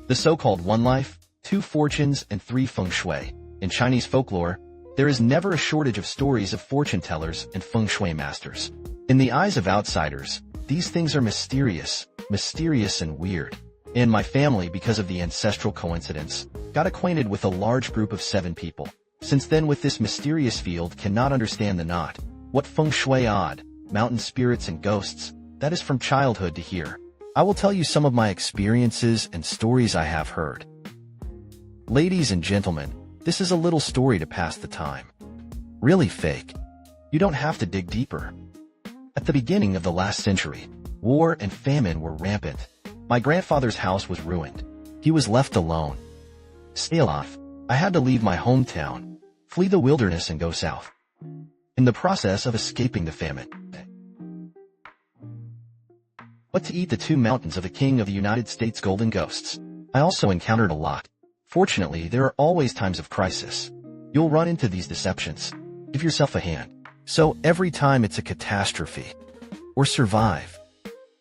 The so-called one life, two fortunes, and three feng shui. In Chinese folklore, there is never a shortage of stories of fortune tellers and feng shui masters. In the eyes of outsiders, these things are mysterious and weird. And my family, because of the ancestral coincidence, got acquainted with a large group of 7 people. Since then, with this mysterious field, cannot understand the knot. What feng shui odd, mountain spirits and ghosts, that is from childhood to here. I will tell you some of my experiences and stories I have heard. Ladies and gentlemen, this is a little story to pass the time. Really fake. You don't have to dig deeper. At the beginning of the last century, war and famine were rampant. My grandfather's house was ruined. He was left alone. Sail off. I had to leave my hometown, flee the wilderness and go south. In the process of escaping the famine, what to eat the 2 mountains of the King of the United States golden ghosts. I also encountered a lot. Fortunately, there are always times of crisis. You'll run into these deceptions. Give yourself a hand. So every time it's a catastrophe. Or survive.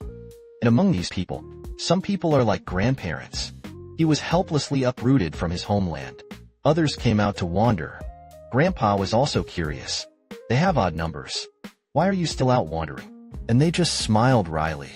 And among these people, some people are like grandparents. He was helplessly uprooted from his homeland. Others came out to wander. Grandpa was also curious. They have odd numbers. Why are you still out wandering? And they just smiled wryly.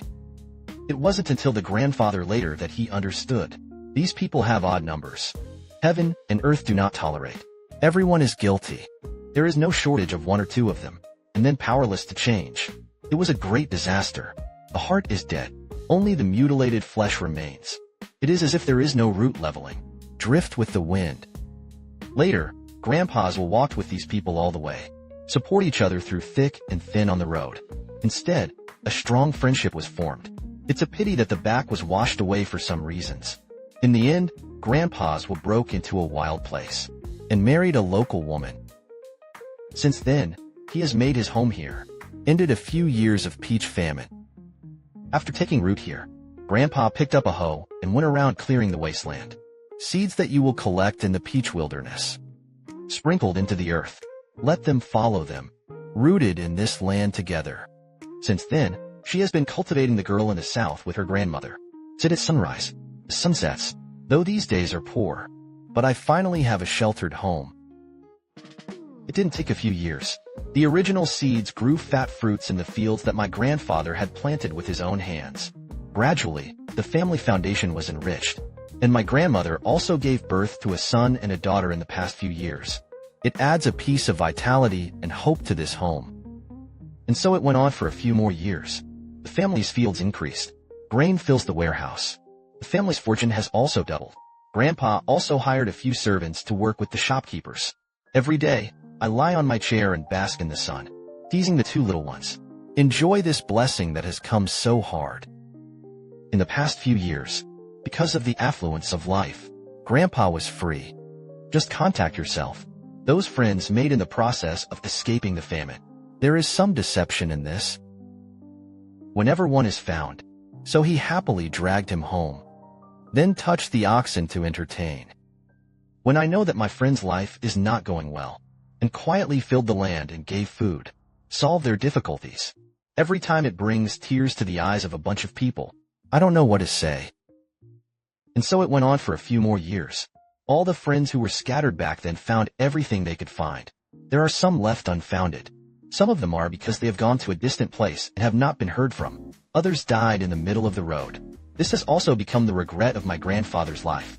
It wasn't until the grandfather later that he understood. These people have odd numbers. Heaven and earth do not tolerate. Everyone is guilty. There is no shortage of 1 or 2 of them, and then powerless to change. It was a great disaster. The heart is dead. Only the mutilated flesh remains. It is as if there is no root leveling. Drift with the wind. Later, grandpas will walk with these people all the way. Support each other through thick and thin on the road. Instead, a strong friendship was formed. It's a pity that the back was washed away for some reasons. In the end, grandpas broke into a wild place and married a local woman. Since then, he has made his home here. Ended a few years of peach famine. After taking root here, Grandpa picked up a hoe and went around clearing the wasteland. Seeds that you will collect in the peach wilderness. Sprinkled into the earth. Let them follow them. Rooted in this land together. Since then, she has been cultivating the girl in the south with her grandmother. Sit at sunrise. The sunsets, though these days are poor. But I finally have a sheltered home. It didn't take a few years. The original seeds grew fat fruits in the fields that my grandfather had planted with his own hands. Gradually, the family foundation was enriched, and my grandmother also gave birth to a son and a daughter in the past few years. It adds a piece of vitality and hope to this home. And so it went on for a few more years. The family's fields increased. Grain fills the warehouse. The family's fortune has also doubled. Grandpa also hired a few servants to work with the shopkeepers. Every day, I lie on my chair and bask in the sun, teasing the 2 little ones. Enjoy this blessing that has come so hard. In the past few years, because of the affluence of life, Grandpa was free. Just contact yourself. Those friends made in the process of escaping the famine. There is some deception in this. Whenever one is found, so he happily dragged him home. Then touched the oxen to entertain. When I know that my friend's life is not going well, and quietly filled the land and gave food, solved their difficulties. Every time it brings tears to the eyes of a bunch of people. I don't know what to say. And so it went on for a few more years. All the friends who were scattered back then found everything they could find. There are some left unfounded. Some of them are because they have gone to a distant place and have not been heard from. Others died in the middle of the road. This has also become the regret of my grandfather's life.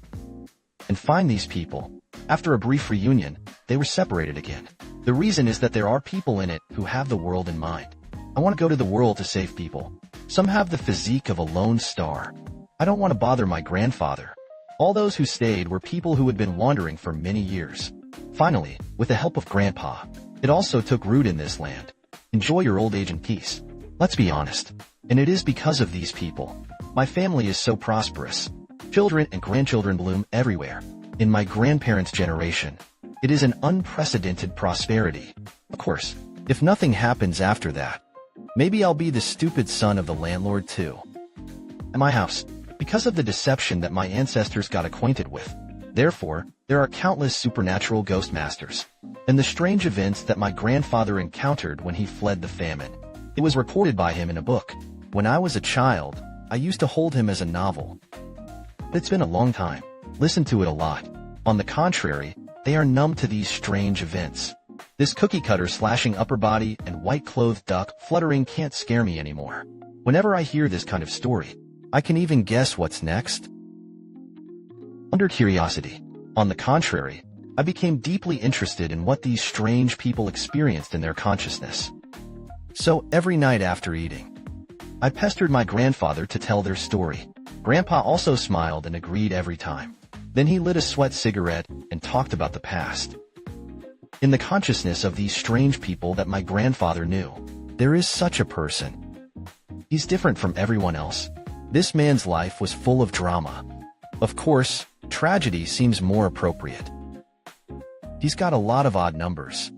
And find these people. After a brief reunion, they were separated again. The reason is that there are people in it who have the world in mind. I want to go to the world to save people. Some have the physique of a lone star. I don't want to bother my grandfather. All those who stayed were people who had been wandering for many years. Finally, with the help of Grandpa, it also took root in this land. Enjoy your old age in peace. Let's be honest. And it is because of these people. My family is so prosperous. Children and grandchildren bloom everywhere. In my grandparents' generation, it is an unprecedented prosperity. Of course, if nothing happens after that, maybe I'll be the stupid son of the landlord too. At my house, because of the deception that my ancestors got acquainted with, therefore, there are countless supernatural ghost masters, and the strange events that my grandfather encountered when he fled the famine. It was reported by him in a book. When I was a child, I used to hold him as a novel. It's been a long time. Listen to it a lot. On the contrary, they are numb to these strange events. This cookie-cutter slashing upper body and white-clothed duck fluttering can't scare me anymore. Whenever I hear this kind of story, I can even guess what's next. Under curiosity. On the contrary, I became deeply interested in what these strange people experienced in their consciousness. So every night after eating, I pestered my grandfather to tell their story. Grandpa also smiled and agreed every time. Then he lit a sweat cigarette and talked about the past. In the consciousness of these strange people that my grandfather knew, there is such a person. He's different from everyone else. This man's life was full of drama. Of course, tragedy seems more appropriate. He's got a lot of odd numbers.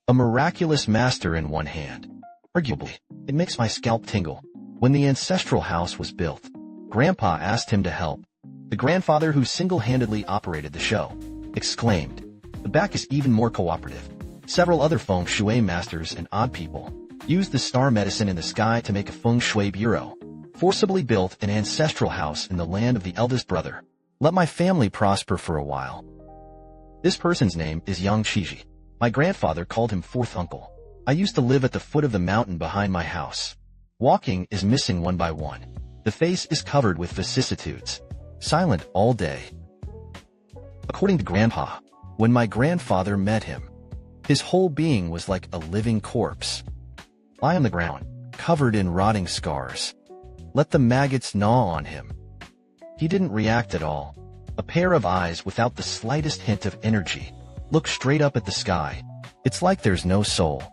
A miraculous master in one hand. Arguably, it makes my scalp tingle. When the ancestral house was built, Grandpa asked him to help. The grandfather who single-handedly operated the show exclaimed, "The back is even more cooperative." Several other feng shui masters and odd people used the star medicine in the sky to make a feng shui bureau, forcibly built an ancestral house in the land of the eldest brother. Let my family prosper for a while. This person's name is Yang Qiji. My grandfather called him fourth uncle. I used to live at the foot of the mountain behind my house. Walking is missing one by one. The face is covered with vicissitudes. Silent all day. According to Grandpa, when my grandfather met him, his whole being was like a living corpse. Lie on the ground, covered in rotting scars. Let the maggots gnaw on him. He didn't react at all. A pair of eyes without the slightest hint of energy. Look straight up at the sky. It's like there's no soul.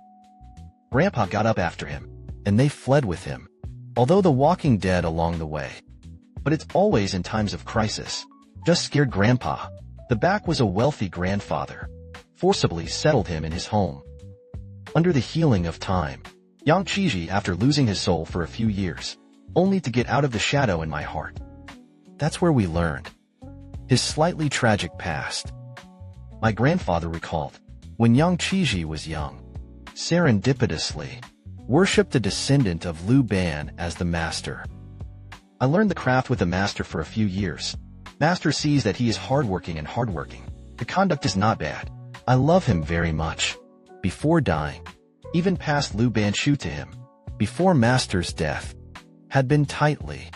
Grandpa got up after him, and they fled with him, although the walking dead along the way. But it's always in times of crisis. Just scared Grandpa. The back was a wealthy grandfather. Forcibly settled him in his home. Under the healing of time, Yang Qiji after losing his soul for a few years, only to get out of the shadow in my heart. That's where we learned his slightly tragic past. My grandfather recalled, when Yang Qiji was young, serendipitously worshipped a descendant of Lu Ban as the master. I learned the craft with the master for a few years. Master sees that he is hardworking. The conduct is not bad. I love him very much. Before dying, even passed Lu Ban Shu to him. Before Master's death, had been tightly.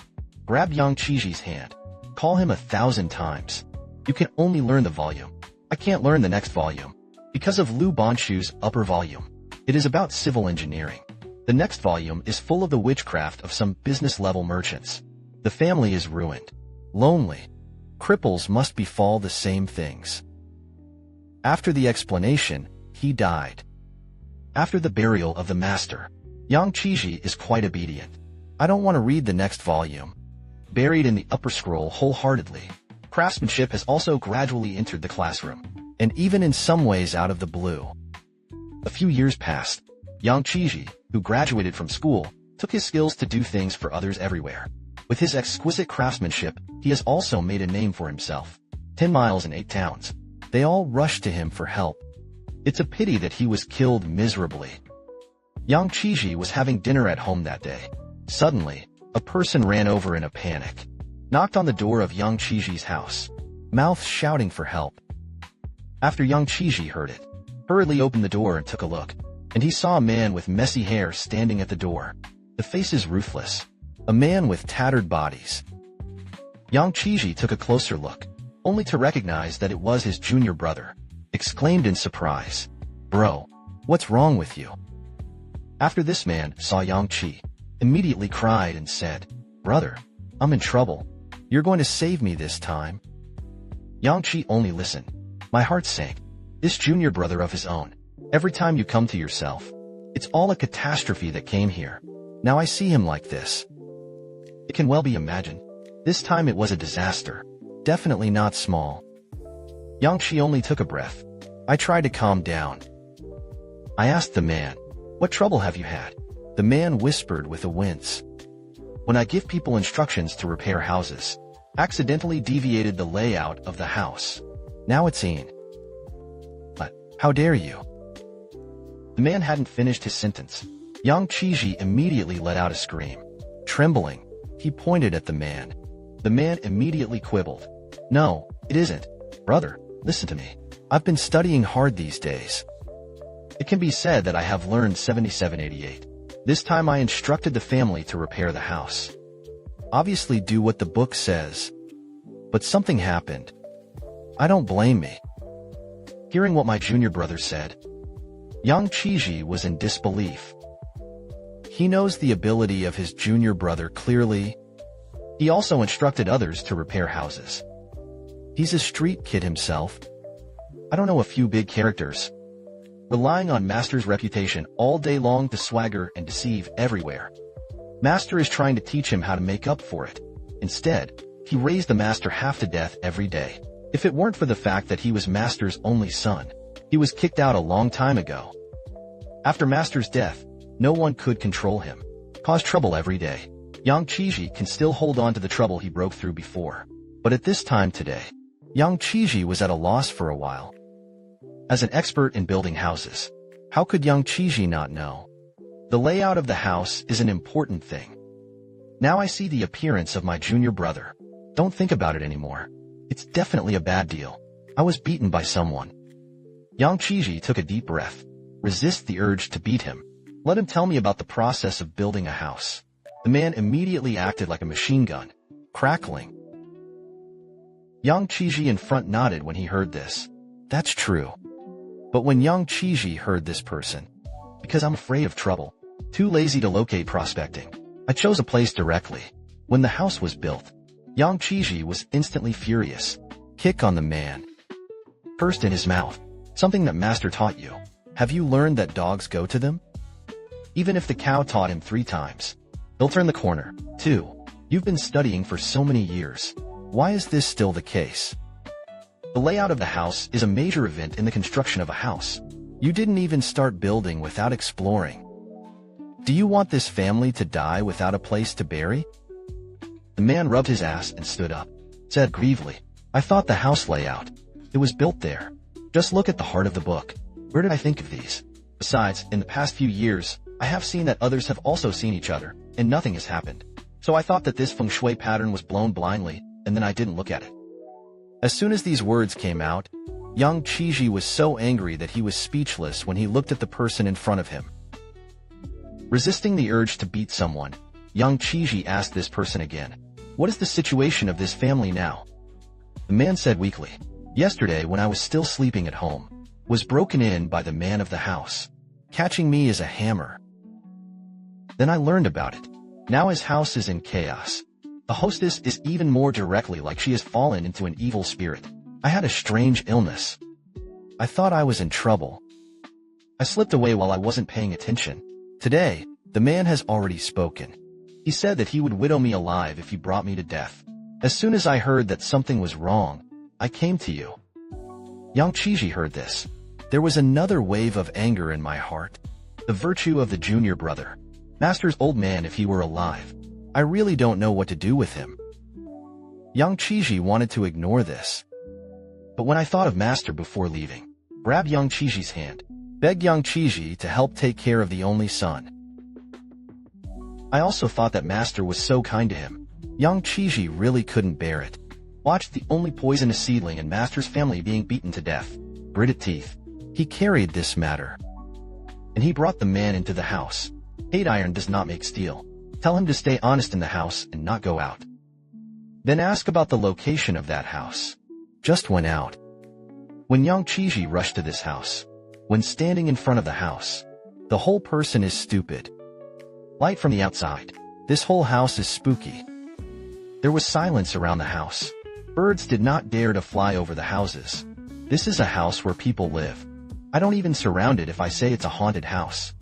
Grab Yang Qiji's hand. Call him 1,000 times. You can only learn the volume. I can't learn the next volume. Because of Lu Banshu's upper volume. It is about civil engineering. The next volume is full of the witchcraft of some business-level merchants. The family is ruined. Lonely. Cripples must befall the same things. After the explanation, he died. After the burial of the master, Yang Qiji is quite obedient. I don't want to read the next volume. Buried in the upper scroll wholeheartedly. Craftsmanship has also gradually entered the classroom, and even in some ways out of the blue. A few years passed. Yang Qiji, who graduated from school, took his skills to do things for others everywhere. With his exquisite craftsmanship, he has also made a name for himself. 10 miles and 8 towns. They all rushed to him for help. It's a pity that he was killed miserably. Yang Qiji was having dinner at home that day. Suddenly, a person ran over in a panic. Knocked on the door of Yang Qiji's house. Mouth shouting for help. After Yang Qiji heard it, hurriedly opened the door and took a look. And he saw a man with messy hair standing at the door. The face is ruthless. A man with tattered bodies. Yang Qiji took a closer look, only to recognize that it was his junior brother. Exclaimed in surprise, "Bro, what's wrong with you?" After this man saw Yang Qi, immediately cried and said, "Brother, I'm in trouble. You're going to save me this time." Yang Qi only listened. My heart sank. This junior brother of his own. Every time you come to yourself, it's all a catastrophe that came here. Now I see him like this. It can well be imagined. This time it was a disaster. Definitely not small. Yang Qi only took a breath. I tried to calm down. I asked the man, "What trouble have you had?" The man whispered with a wince. "When I give people instructions to repair houses, accidentally deviated the layout of the house. Now it's in." "But, how dare you?" The man hadn't finished his sentence. Yang Qiji immediately let out a scream. Trembling, he pointed at the man. The man immediately quibbled. "No, it isn't. Brother, listen to me. I've been studying hard these days. It can be said that I have learned 7788. This time I instructed the family to repair the house. Obviously do what the book says. But something happened. I don't blame me." Hearing what my junior brother said, Yang Chiji was in disbelief. He knows the ability of his junior brother clearly. He also instructed others to repair houses. He's a street kid himself. I don't know a few big characters, relying on Master's reputation all day long to swagger and deceive everywhere. Master is trying to teach him how to make up for it. Instead, he raised the Master half to death every day. If it weren't for the fact that he was Master's only son, he was kicked out a long time ago. After Master's death, no one could control him. Cause trouble every day. Yang Chiji can still hold on to the trouble he broke through before. But at this time today, Yang Chiji was at a loss for a while. As an expert in building houses, how could Yang Chiji not know? The layout of the house is an important thing. Now I see the appearance of my junior brother. Don't think about it anymore. It's definitely a bad deal. I was beaten by someone. Yang Chiji took a deep breath. Resist the urge to beat him. Let him tell me about the process of building a house. The man immediately acted like a machine gun, crackling. Yang Chiji in front nodded when he heard this. That's true. But when Yang Chiji heard this person, because I'm afraid of trouble, too lazy to locate prospecting, I chose a place directly. When the house was built, Yang Chiji was instantly furious. Kick on the man. First in his mouth. Something that Master taught you. Have you learned that dogs go to them? Even if the cow taught him 3 times, he'll turn the corner. 2. You've been studying for so many years. Why is this still the case? The layout of the house is a major event in the construction of a house. You didn't even start building without exploring. Do you want this family to die without a place to bury? The man rubbed his ass and stood up, said gravely, I thought the house layout. It was built there. Just look at the heart of the book. Where did I think of these? Besides, in the past few years, I have seen that others have also seen each other, and nothing has happened. So I thought that this feng shui pattern was blown blindly, and then I didn't look at it. As soon as these words came out, Yang Chiji was so angry that he was speechless when he looked at the person in front of him. Resisting the urge to beat someone, Yang Chiji asked this person again, what is the situation of this family now? The man said weakly, yesterday when I was still sleeping at home, was broken in by the man of the house, catching me as a hammer. Then I learned about it. Now his house is in chaos. The hostess is even more directly like she has fallen into an evil spirit. I had a strange illness. I thought I was in trouble. I slipped away while I wasn't paying attention. Today, the man has already spoken. He said that he would widow me alive if he brought me to death. As soon as I heard that something was wrong, I came to you. Yang Chiji heard this. There was another wave of anger in my heart. The virtue of the junior brother. Master's old man if he were alive. I really don't know what to do with him. Yang Chiji wanted to ignore this. But when I thought of Master before leaving, grab Yang Chiji's hand, beg Yang Chiji to help take care of the only son. I also thought that Master was so kind to him. Yang Chiji really couldn't bear it. Watched the only poisonous seedling in Master's family being beaten to death. Gritted teeth. He carried this matter. And he brought the man into the house. Hate iron does not make steel. Tell him to stay honest in the house and not go out. Then ask about the location of that house. Just went out. When Yang Chiji rushed to this house, when standing in front of the house, the whole person is stupid. Light from the outside. This whole house is spooky. There was silence around the house. Birds did not dare to fly over the houses. This is a house where people live. I don't even surround it if I say it's a haunted house.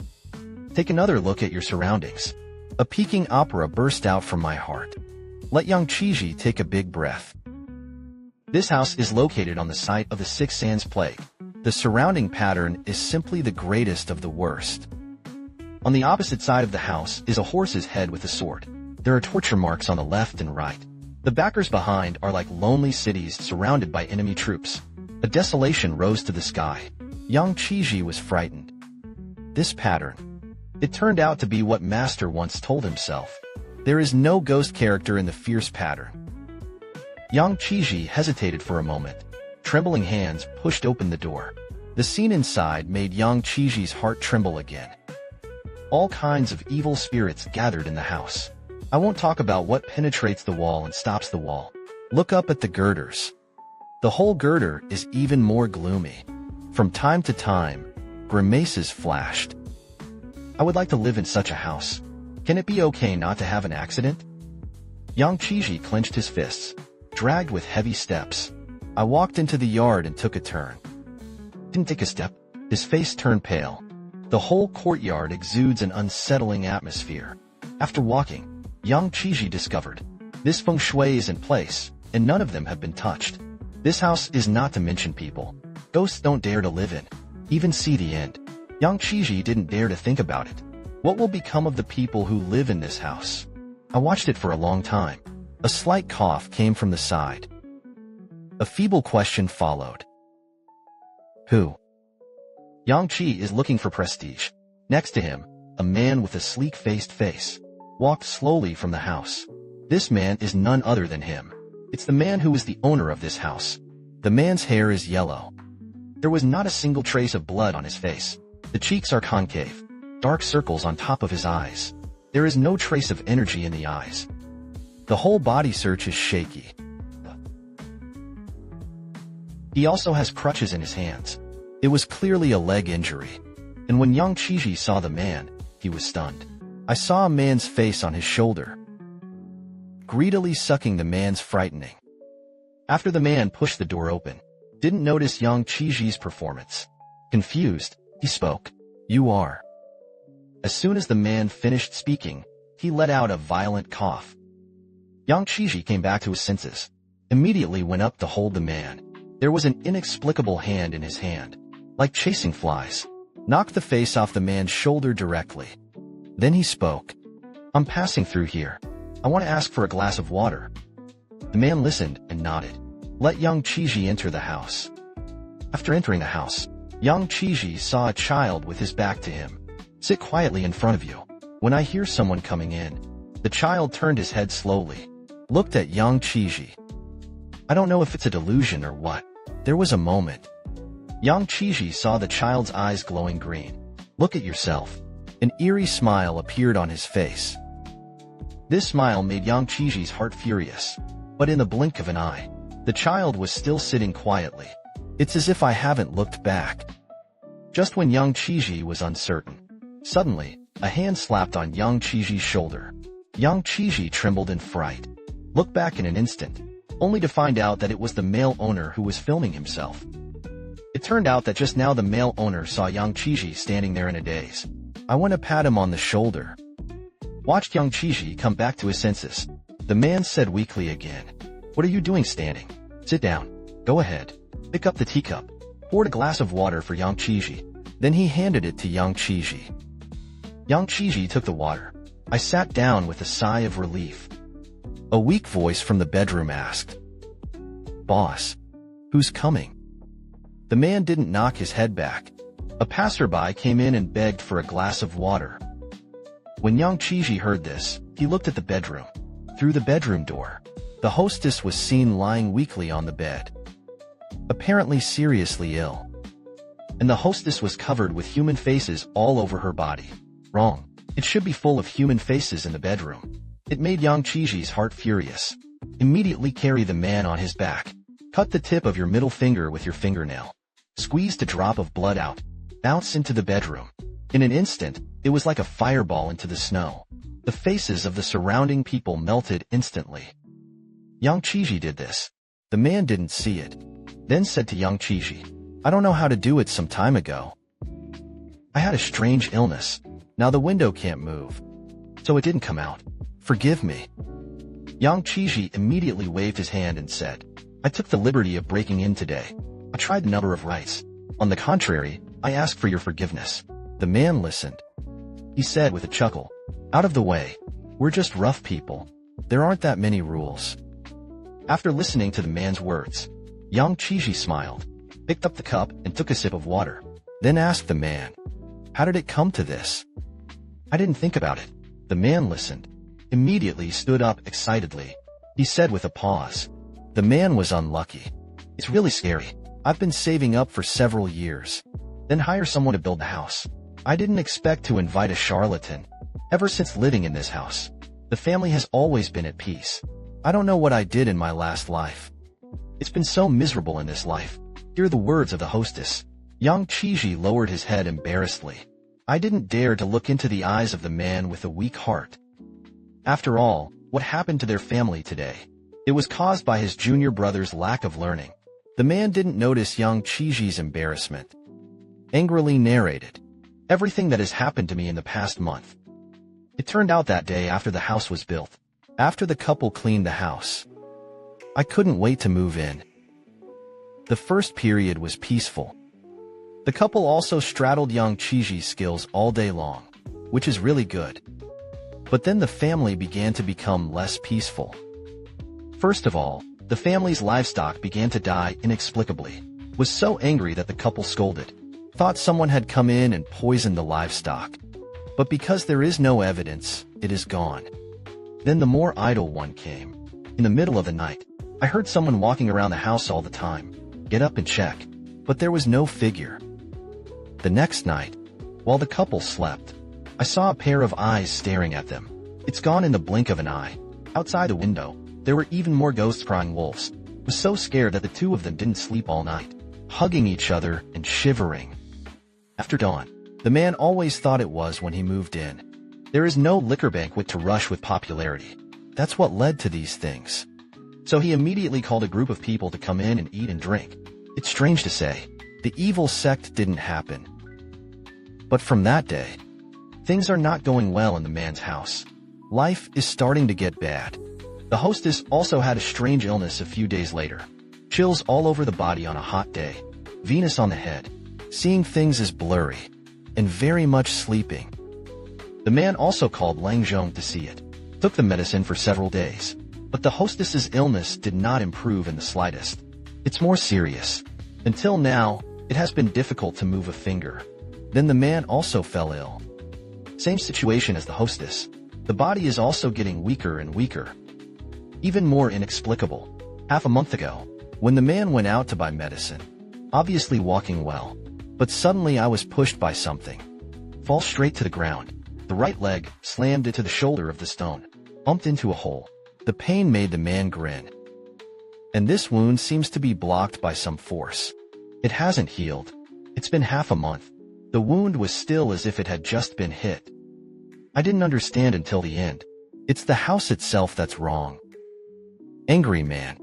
Take another look at your surroundings. A peaking opera burst out from my heart. Let Yang Chiji take a big breath. This house is located on the site of the Six Sands Plague. The surrounding pattern is simply the greatest of the worst. On the opposite side of the house is a horse's head with a sword. There are torture marks on the left and right. The backers behind are like lonely cities surrounded by enemy troops. A desolation rose to the sky. Yang Chiji was frightened. This pattern. It turned out to be what Master once told himself. There is no ghost character in the fierce pattern. Yang Qiji hesitated for a moment. Trembling hands pushed open the door. The scene inside made Yang Qiji's heart tremble again. All kinds of evil spirits gathered in the house. I won't talk about what penetrates the wall and stops the wall. Look up at the girders. The whole girder is even more gloomy. From time to time, grimaces flashed. I would like to live in such a house. Can it be okay not to have an accident? Yang Qiji clenched his fists, dragged with heavy steps. I walked into the yard and took a turn. Didn't take a step. His face turned pale. The whole courtyard exudes an unsettling atmosphere. After walking, Yang Qiji discovered this feng shui is in place, and none of them have been touched. This house is not to mention people. Ghosts don't dare to live in, even see the end. Yang Qiji didn't dare to think about it. What will become of the people who live in this house? I watched it for a long time. A slight cough came from the side. A feeble question followed. Who? Yang Qi is looking for prestige. Next to him, a man with a sleek-faced face walked slowly from the house. This man is none other than him. It's the man who is the owner of this house. The man's hair is yellow. There was not a single trace of blood on his face. The cheeks are concave, dark circles on top of his eyes. There is no trace of energy in the eyes. The whole body search is shaky. He also has crutches in his hands. It was clearly a leg injury. And when Yang Qiji saw the man, he was stunned. I saw a man's face on his shoulder. Greedily sucking the man's frightening. After the man pushed the door open, didn't notice Yang Qiji's performance. Confused, he spoke. You are. As soon as the man finished speaking, he let out a violent cough. Yang Qiji came back to his senses. Immediately went up to hold the man. There was an inexplicable hand in his hand, like chasing flies. Knocked the face off the man's shoulder directly. Then he spoke. I'm passing through here. I want to ask for a glass of water. The man listened and nodded. Let Yang Qiji enter the house. After entering the house, Yang Qiji saw a child with his back to him. Sit quietly in front of you. When I hear someone coming in, the child turned his head slowly, looked at Yang Qiji. I don't know if it's a delusion or what. There was a moment. Yang Qiji saw the child's eyes glowing green. Look at yourself. An eerie smile appeared on his face. This smile made Yang Qiji's heart furious. But in the blink of an eye, the child was still sitting quietly. It's as if I haven't looked back. Just when Yang Qiji was uncertain, suddenly, a hand slapped on Yang Qiji's shoulder. Yang Qiji trembled in fright. Looked back in an instant, only to find out that it was the male owner who was filming himself. It turned out that just now the male owner saw Yang Qiji standing there in a daze. I went to pat him on the shoulder. Watched Yang Qiji come back to his senses. The man said weakly again, What are you doing standing? Sit down. Go ahead. Pick up the teacup. Poured a glass of water for Yang Qiji. Then he handed it to Yang Qiji. Yang Qiji took the water. I sat down with a sigh of relief. A weak voice from the bedroom asked, Boss, who's coming? The man didn't knock his head back. A passerby came in and begged for a glass of water. When Yang Qiji heard this, he looked at the bedroom. Through the bedroom door, the hostess was seen lying weakly on the bed, apparently seriously ill. And the hostess was covered with human faces all over her body. Wrong. It should be full of human faces in the bedroom. It made Yang Qiji's heart furious. Immediately carry the man on his back. Cut the tip of your middle finger with your fingernail. Squeezed a drop of blood out. Bounce into the bedroom. In an instant, it was like a fireball into the snow. The faces of the surrounding people melted instantly. Yang Qiji did this. The man didn't see it. Then said to Yang Qiji, I don't know how to do it some time ago. I had a strange illness. Now the window can't move. So it didn't come out. Forgive me. Yang Qiji immediately waved his hand and said, I took the liberty of breaking in today. I tried a number of rights. On the contrary, I ask for your forgiveness. The man listened. He said with a chuckle, Out of the way. We're just rough people. There aren't that many rules. After listening to the man's words, Yang Qiji smiled, picked up the cup and took a sip of water, then asked the man, How did it come to this? I didn't think about it. The man listened, immediately stood up excitedly. He said with a pause, The man was unlucky. It's really scary. I've been saving up for several years. Then hire someone to build the house. I didn't expect to invite a charlatan. Ever since living in this house, the family has always been at peace. I don't know what I did in my last life. It's been so miserable in this life. Hear the words of the hostess. Yang Qiji lowered his head embarrassedly. I didn't dare to look into the eyes of the man with a weak heart. After all, what happened to their family today? It was caused by his junior brother's lack of learning. The man didn't notice Yang Qiji's embarrassment. Angrily narrated. Everything that has happened to me in the past month. It turned out that day after the house was built. After the couple cleaned the house. I couldn't wait to move in. The first period was peaceful. The couple also straddled Yang Qiji's skills all day long, which is really good. But then the family began to become less peaceful. First of all, the family's livestock began to die inexplicably. Was so angry that the couple scolded. Thought someone had come in and poisoned the livestock. But because there is no evidence, it is gone. Then the more idle one came. In the middle of the night, I heard someone walking around the house all the time. Get up and check. But there was no figure. The next night, while the couple slept, I saw a pair of eyes staring at them. It's gone in the blink of an eye. Outside the window, there were even more ghosts crying wolves. I was so scared that the two of them didn't sleep all night, hugging each other and shivering. After dawn, the man always thought it was when he moved in. There is no liquor banquet to rush with popularity. That's what led to these things. So he immediately called a group of people to come in and eat and drink. It's strange to say, the evil sect didn't happen. But from that day, things are not going well in the man's house. Life is starting to get bad. The hostess also had a strange illness a few days later. Chills all over the body on a hot day. Venus on the head. Seeing things is blurry. And very much sleeping. The man also called Lang Zhong to see it. Took the medicine for several days. But the hostess's illness did not improve in the slightest. It's more serious. Until now, it has been difficult to move a finger. Then the man also fell ill. Same situation as the hostess. The body is also getting weaker and weaker. Even more inexplicable. Half a month ago, when the man went out to buy medicine, obviously walking well, but suddenly I was pushed by something. Fall straight to the ground. The right leg slammed into the shoulder of the stone, bumped into a hole. The pain made the man grin. And this wound seems to be blocked by some force. It hasn't healed. It's been half a month. The wound was still as if it had just been hit. I didn't understand until the end. It's the house itself that's wrong. Angry man.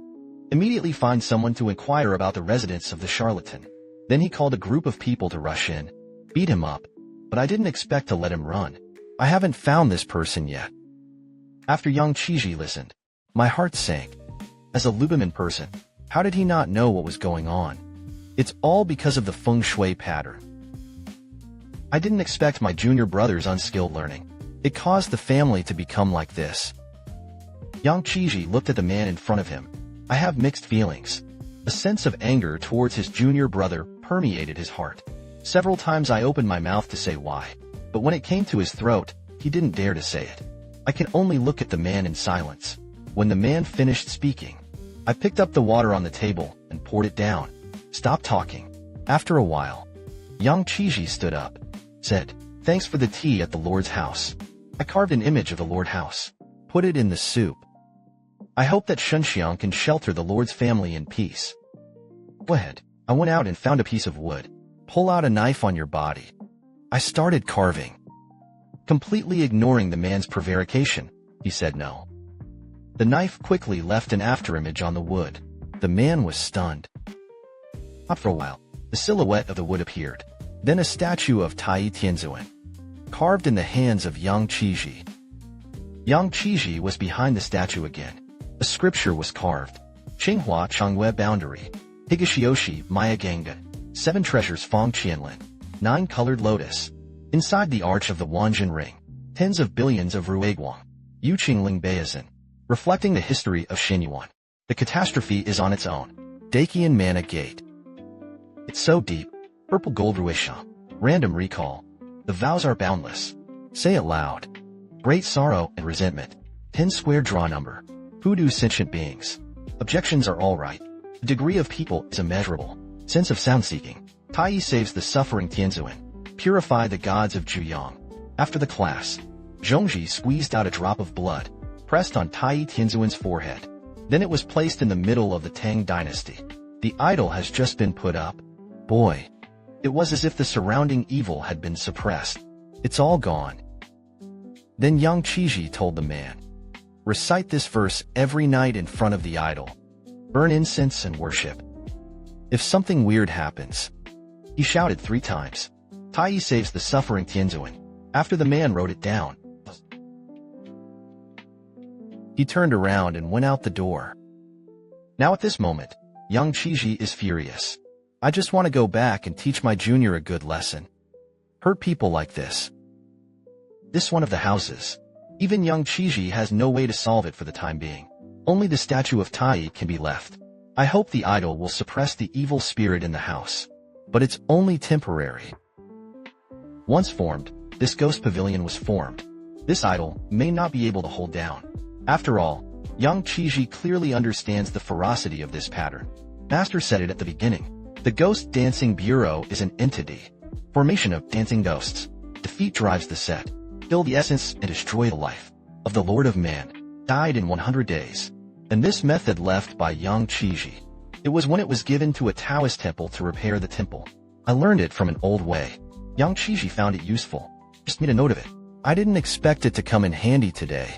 Immediately find someone to inquire about the residence of the charlatan. Then he called a group of people to rush in, beat him up, but I didn't expect to let him run. I haven't found this person yet. After Yang Qiji listened, my heart sank. As a Lubaman person, how did he not know what was going on? It's all because of the feng shui pattern. I didn't expect my junior brother's unskilled learning. It caused the family to become like this. Yang Qiji looked at the man in front of him. I have mixed feelings. A sense of anger towards his junior brother permeated his heart. Several times I opened my mouth to say why, but when it came to his throat, he didn't dare to say it. I can only look at the man in silence. When the man finished speaking, I picked up the water on the table and poured it down. Stop talking. After a while, Yang Qiji stood up, said, "Thanks for the tea at the Lord's house. I carved an image of the Lord house. Put it in the soup. I hope that Shunxiang can shelter the Lord's family in peace." Go ahead. I went out and found a piece of wood. Pull out a knife on your body. I started carving. Completely ignoring the man's prevarication, he said no. The knife quickly left an afterimage on the wood. The man was stunned. After a while, the silhouette of the wood appeared. Then a statue of Tai Tianzuan, carved in the hands of Yang Qiji. Yang Qiji was behind the statue again. A scripture was carved. Qinghua Changyue boundary. Higashioshi Maya Ganga. 7 treasures Feng Qianlin. 9 colored lotus. Inside the arch of the Wanjin ring. Tens of billions of Ruiguang. Yuqingling Beizhen. Reflecting the history of Xinyuan. The catastrophe is on its own. Dakian Mana Gate. It's so deep. Purple gold Ruisha. Random recall. The vows are boundless. Say it loud. Great sorrow and resentment. 10 square draw number. Hoodoo sentient beings. Objections are alright. The degree of people is immeasurable. Sense of sound-seeking. Tai saves the suffering Tianzuan. Purify the gods of Zhuyang. After the class, Zhongji squeezed out a drop of blood, pressed on Tai Tianzuan's forehead. Then it was placed in the middle of the Tang dynasty. The idol has just been put up. Boy. It was as if the surrounding evil had been suppressed. It's all gone. Then Yang Qizhi told the man, recite this verse every night in front of the idol. Burn incense and worship. If something weird happens, he shouted 3 times. Tai saves the suffering Tianzuan. After the man wrote it down, he turned around and went out the door. Now at this moment, Yang Qizhi is furious. I just want to go back and teach my junior a good lesson. Hurt people like this. This one of the houses. Even Yang Qizhi has no way to solve it for the time being. Only the statue of Tai can be left. I hope the idol will suppress the evil spirit in the house. But it's only temporary. Once formed, this ghost pavilion was formed. This idol may not be able to hold down. After all, Yang Qizhi clearly understands the ferocity of this pattern. Master said it at the beginning. The Ghost Dancing Bureau is an entity. Formation of dancing ghosts. Defeat drives the set. Kill the essence and destroy the life of the Lord of Man. Died in 100 days. And this method left by Yang Qizhi. It was when it was given to a Taoist temple to repair the temple. I learned it from an old way. Yang Qizhi found it useful. Just made a note of it. I didn't expect it to come in handy today.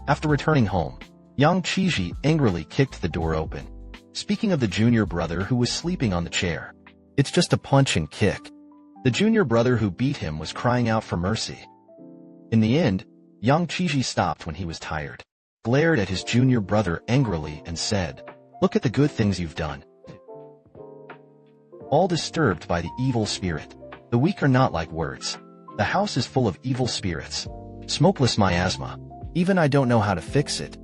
After returning home, Yang Qizhi angrily kicked the door open. Speaking of the junior brother who was sleeping on the chair, it's just a punch and kick. The junior brother who beat him was crying out for mercy. In the end, Yang Qizhi stopped when he was tired, glared at his junior brother angrily and said, look at the good things you've done. All disturbed by the evil spirit. The weak are not like words. The house is full of evil spirits. Smokeless miasma. Even I don't know how to fix it.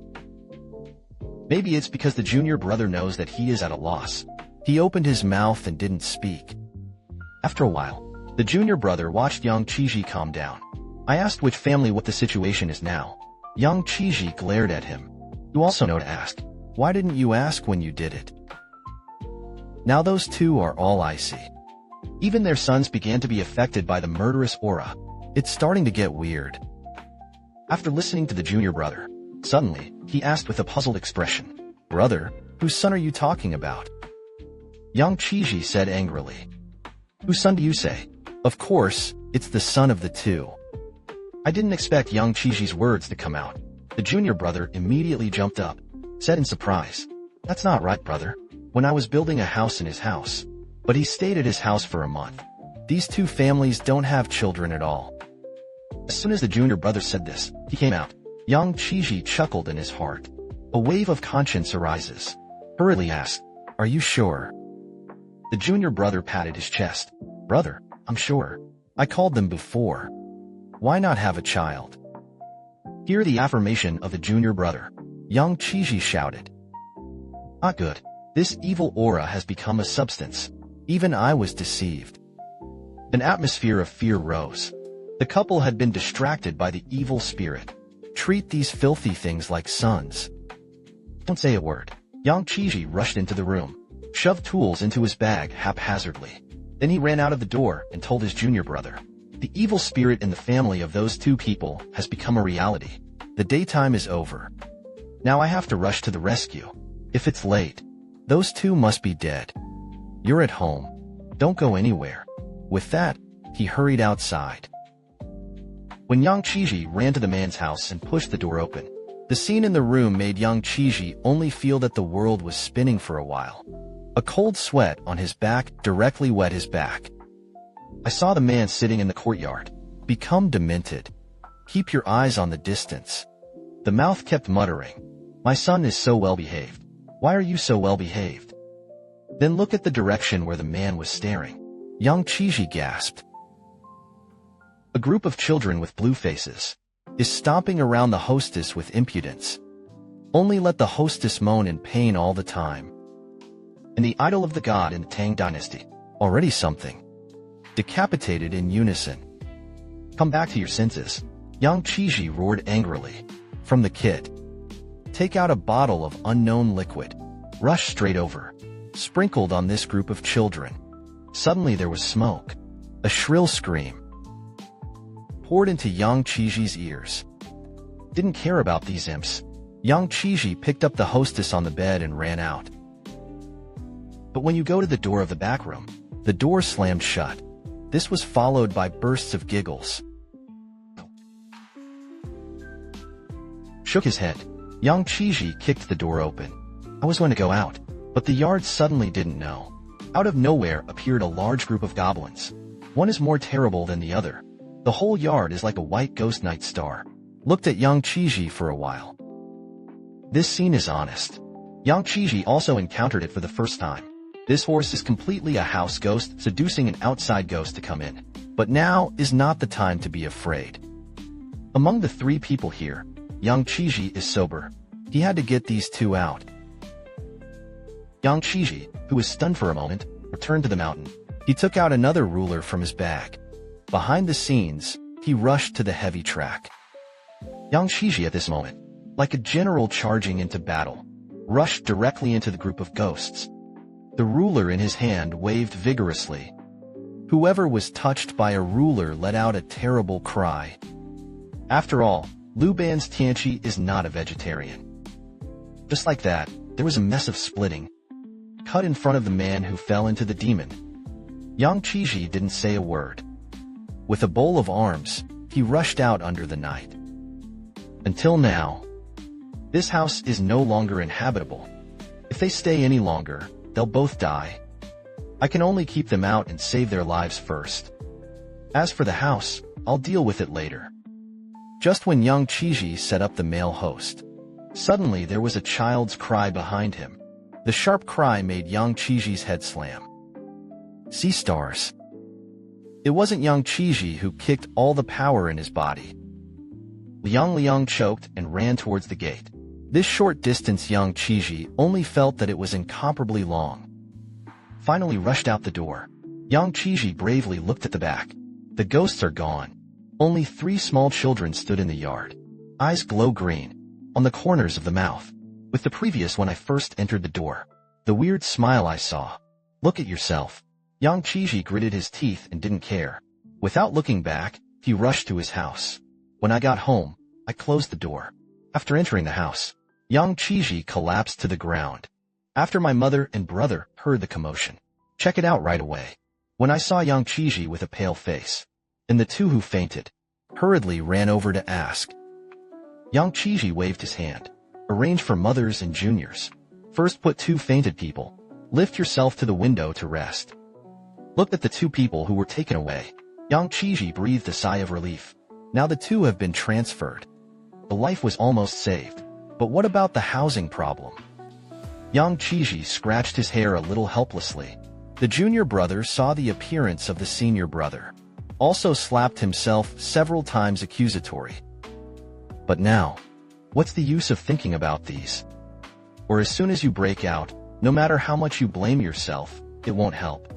Maybe it's because the junior brother knows that he is at a loss. He opened his mouth and didn't speak. After a while, the junior brother watched Yang Qizhi calm down. I asked which family what the situation is now. Yang Qizhi glared at him. You also know to ask. Why didn't you ask when you did it? Now those two are all I see. Even their sons began to be affected by the murderous aura. It's starting to get weird. After listening to the junior brother, suddenly, he asked with a puzzled expression, brother, whose son are you talking about? Yang Qizhi said angrily. Whose son do you say? Of course, it's the son of the two. I didn't expect Yang Qizhi's words to come out. The junior brother immediately jumped up, said in surprise, that's not right, brother. When I was building a house in his house. But he stayed at his house for a month. These two families don't have children at all. As soon as the junior brother said this, he came out. Yang Qizhi chuckled in his heart. A wave of conscience arises. Hurriedly asked, are you sure? The junior brother patted his chest. Brother, I'm sure. I called them before. Why not have a child? Hear the affirmation of the junior brother. Yang Qizhi shouted. Not good. This evil aura has become a substance. Even I was deceived. An atmosphere of fear rose. The couple had been distracted by the evil spirit. Treat these filthy things like sons. Don't say a word. Yang Qizhi rushed into the room, shoved tools into his bag haphazardly. Then he ran out of the door and told his junior brother. The evil spirit in the family of those two people has become a reality. The daytime is over. Now I have to rush to the rescue. If it's late, those two must be dead. You're at home. Don't go anywhere. With that, he hurried outside. When Yang Qizhi ran to the man's house and pushed the door open, the scene in the room made Yang Qizhi only feel that the world was spinning for a while. A cold sweat on his back directly wet his back. I saw the man sitting in the courtyard, become demented. Keep your eyes on the distance. The mouth kept muttering, my son is so well behaved. Why are you so well behaved? Then look at the direction where the man was staring. Yang Qizhi gasped. A group of children with blue faces is stomping around the hostess with impudence. Only let the hostess moan in pain all the time. And the idol of the god in the Tang dynasty, already something. Decapitated in unison. Come back to your senses. Yang Qizhi roared angrily. From the kit. take out a bottle of unknown liquid, rush straight over, sprinkled on this group of children. Suddenly there was smoke. A shrill scream poured into Yang Qiji's ears. Didn't care about these imps. Yang Qiji picked up the hostess on the bed and ran out. But when you go to the door of the back room, the door slammed shut. This was followed by bursts of giggles. Shook his head. Yang Qiji kicked the door open. I was going to go out, but the yard suddenly didn't know. Out of nowhere appeared a large group of goblins. One is more terrible than the other. The whole yard is like a white ghost night star. Looked at Yang Qiji for a while. This scene is honest. Yang Qiji also encountered it for the first time. This horse is completely a house ghost seducing an outside ghost to come in. But now is not the time to be afraid. Among the three people here, Yang Qiji is sober. He had to get these two out. Yang Qiji, who was stunned for a moment, returned to the mountain. He took out another ruler from his bag. Behind the scenes, he rushed to the heavy track. Yang Qiji at this moment, like a general charging into battle, rushed directly into the group of ghosts. The ruler in his hand waved vigorously. Whoever was touched by a ruler let out a terrible cry. After all, Liu Ban's Tianqi is not a vegetarian. Just like that, there was a mess of splitting. Cut in front of the man who fell into the demon. Yang Qiji didn't say a word. With a bowl of arms, he rushed out under the night. Until now, this house is no longer inhabitable. If they stay any longer, they'll both die. I can only keep them out and save their lives first. As for the house, I'll deal with it later. Just when Yang Qiji set up the male host, suddenly there was a child's cry behind him. The sharp cry made Yang Qiji's head slam. Sea stars. It wasn't Yang Qiji who kicked all the power in his body. Liang choked and ran towards the gate. This short distance Yang Qiji only felt that it was incomparably long. Finally rushed out the door. Yang Qiji bravely looked at the back. The ghosts are gone. Only 3 small children stood in the yard. Eyes glow green. On the corners of the mouth. With the previous when I first entered the door. The weird smile I saw. Look at yourself. Yang Qiji gritted his teeth and didn't care. Without looking back, he rushed to his house. When I got home, I closed the door. After entering the house, Yang Qiji collapsed to the ground. After my mother and brother heard the commotion, check it out right away. When I saw Yang Qiji with a pale face, and the 2 who fainted, hurriedly ran over to ask. Yang Qiji waved his hand. Arrange for mothers and juniors. First put 2 fainted people. Lift yourself to the window to rest. Looked at the 2 people who were taken away. Yang Qiji breathed a sigh of relief. Now the 2 have been transferred. The life was almost saved. But what about the housing problem? Yang Qiji scratched his hair a little helplessly. The junior brother saw the appearance of the senior brother. Also slapped himself several times accusatory. But now, what's the use of thinking about these? Or as soon as you break out, no matter how much you blame yourself, it won't help.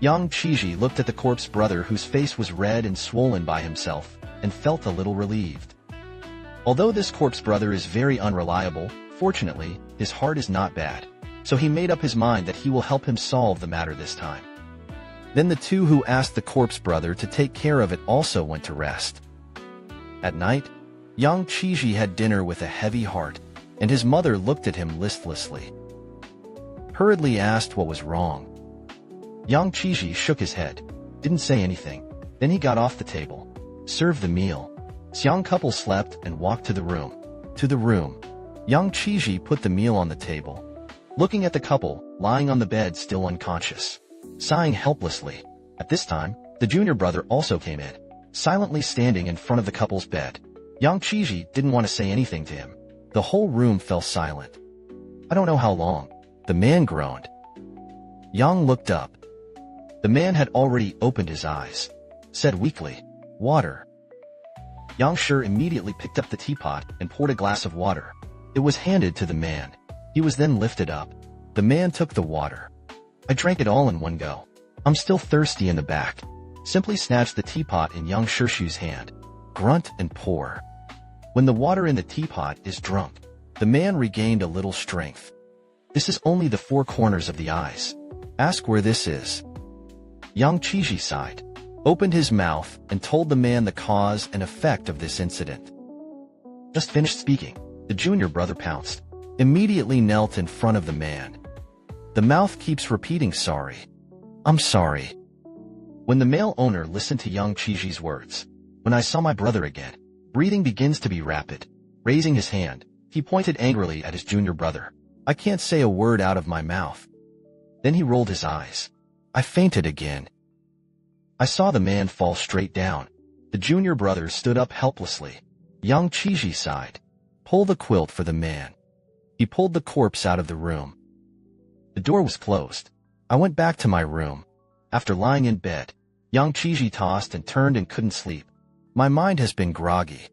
Yang Qiji looked at the corpse brother whose face was red and swollen by himself, and felt a little relieved. Although this corpse brother is very unreliable, fortunately, his heart is not bad, so he made up his mind that he will help him solve the matter this time. Then the 2 who asked the corpse brother to take care of it also went to rest. At night, Yang Qiji had dinner with a heavy heart, and his mother looked at him listlessly. Hurriedly asked what was wrong. Yang Qiji shook his head, didn't say anything. Then he got off the table, served the meal. Xiang couple slept and walked to the room. Yang Qiji put the meal on the table, looking at the couple, lying on the bed still unconscious, sighing helplessly. At this time, the junior brother also came in, silently standing in front of the couple's bed. Yang Qiji didn't want to say anything to him. The whole room fell silent. I don't know how long. The man groaned. Yang looked up. The man had already opened his eyes. Said weakly, "Water." Yang Shi immediately picked up the teapot and poured a glass of water. It was handed to the man. He was then lifted up. The man took the water. I drank it all in one go. I'm still thirsty in the back. Simply snatched the teapot in Yang Shishu's hand. Grunt and pour. When the water in the teapot is drunk, The man regained a little strength. This is only the four corners of the eyes. Ask where this is. Yang Qiji sighed, opened his mouth, and told the man the cause and effect of this incident. Just finished speaking, the junior brother pounced, immediately knelt in front of the man. The mouth keeps repeating sorry. I'm sorry. When the male owner listened to Yang Qiji's words, when I saw my brother again, breathing begins to be rapid. Raising his hand, he pointed angrily at his junior brother. I can't say a word out of my mouth. Then he rolled his eyes. I fainted again. I saw the man fall straight down. The junior brother stood up helplessly. Yang Qiji sighed. Pull the quilt for the man. He pulled the corpse out of the room. The door was closed. I went back to my room. After lying in bed, Yang Qiji tossed and turned and couldn't sleep. My mind has been groggy.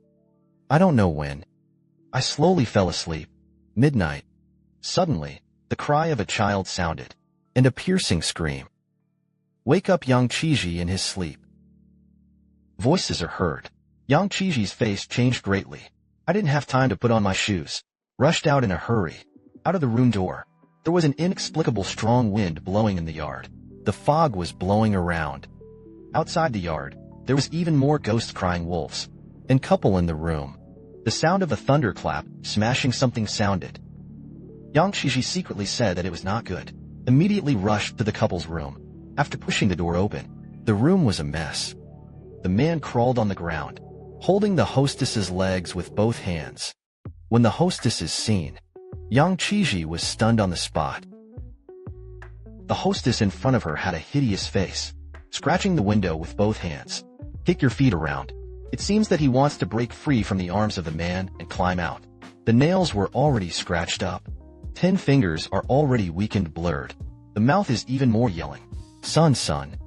I don't know when. I slowly fell asleep. Midnight. Suddenly, the cry of a child sounded, and a piercing scream. Wake up Yang Qiji in his sleep. Voices are heard. Yang Qiji's face changed greatly. I didn't have time to put on my shoes. Rushed out in a hurry. Out of the room door. There was an inexplicable strong wind blowing in the yard. The fog was blowing around. Outside the yard, there was even more ghost-crying wolves. And couple in the room. The sound of a thunderclap, smashing something sounded. Yang Qiji secretly said that it was not good. Immediately rushed to the couple's room. After pushing the door open, the room was a mess. The man crawled on the ground, holding the hostess's legs with both hands. When the hostess is seen, Yang Qiji was stunned on the spot. The hostess in front of her had a hideous face, scratching the window with both hands. Kick your feet around. It seems that he wants to break free from the arms of the man and climb out. The nails were already scratched up. 10 fingers are already weak and blurred. The mouth is even more yelling. Son, son.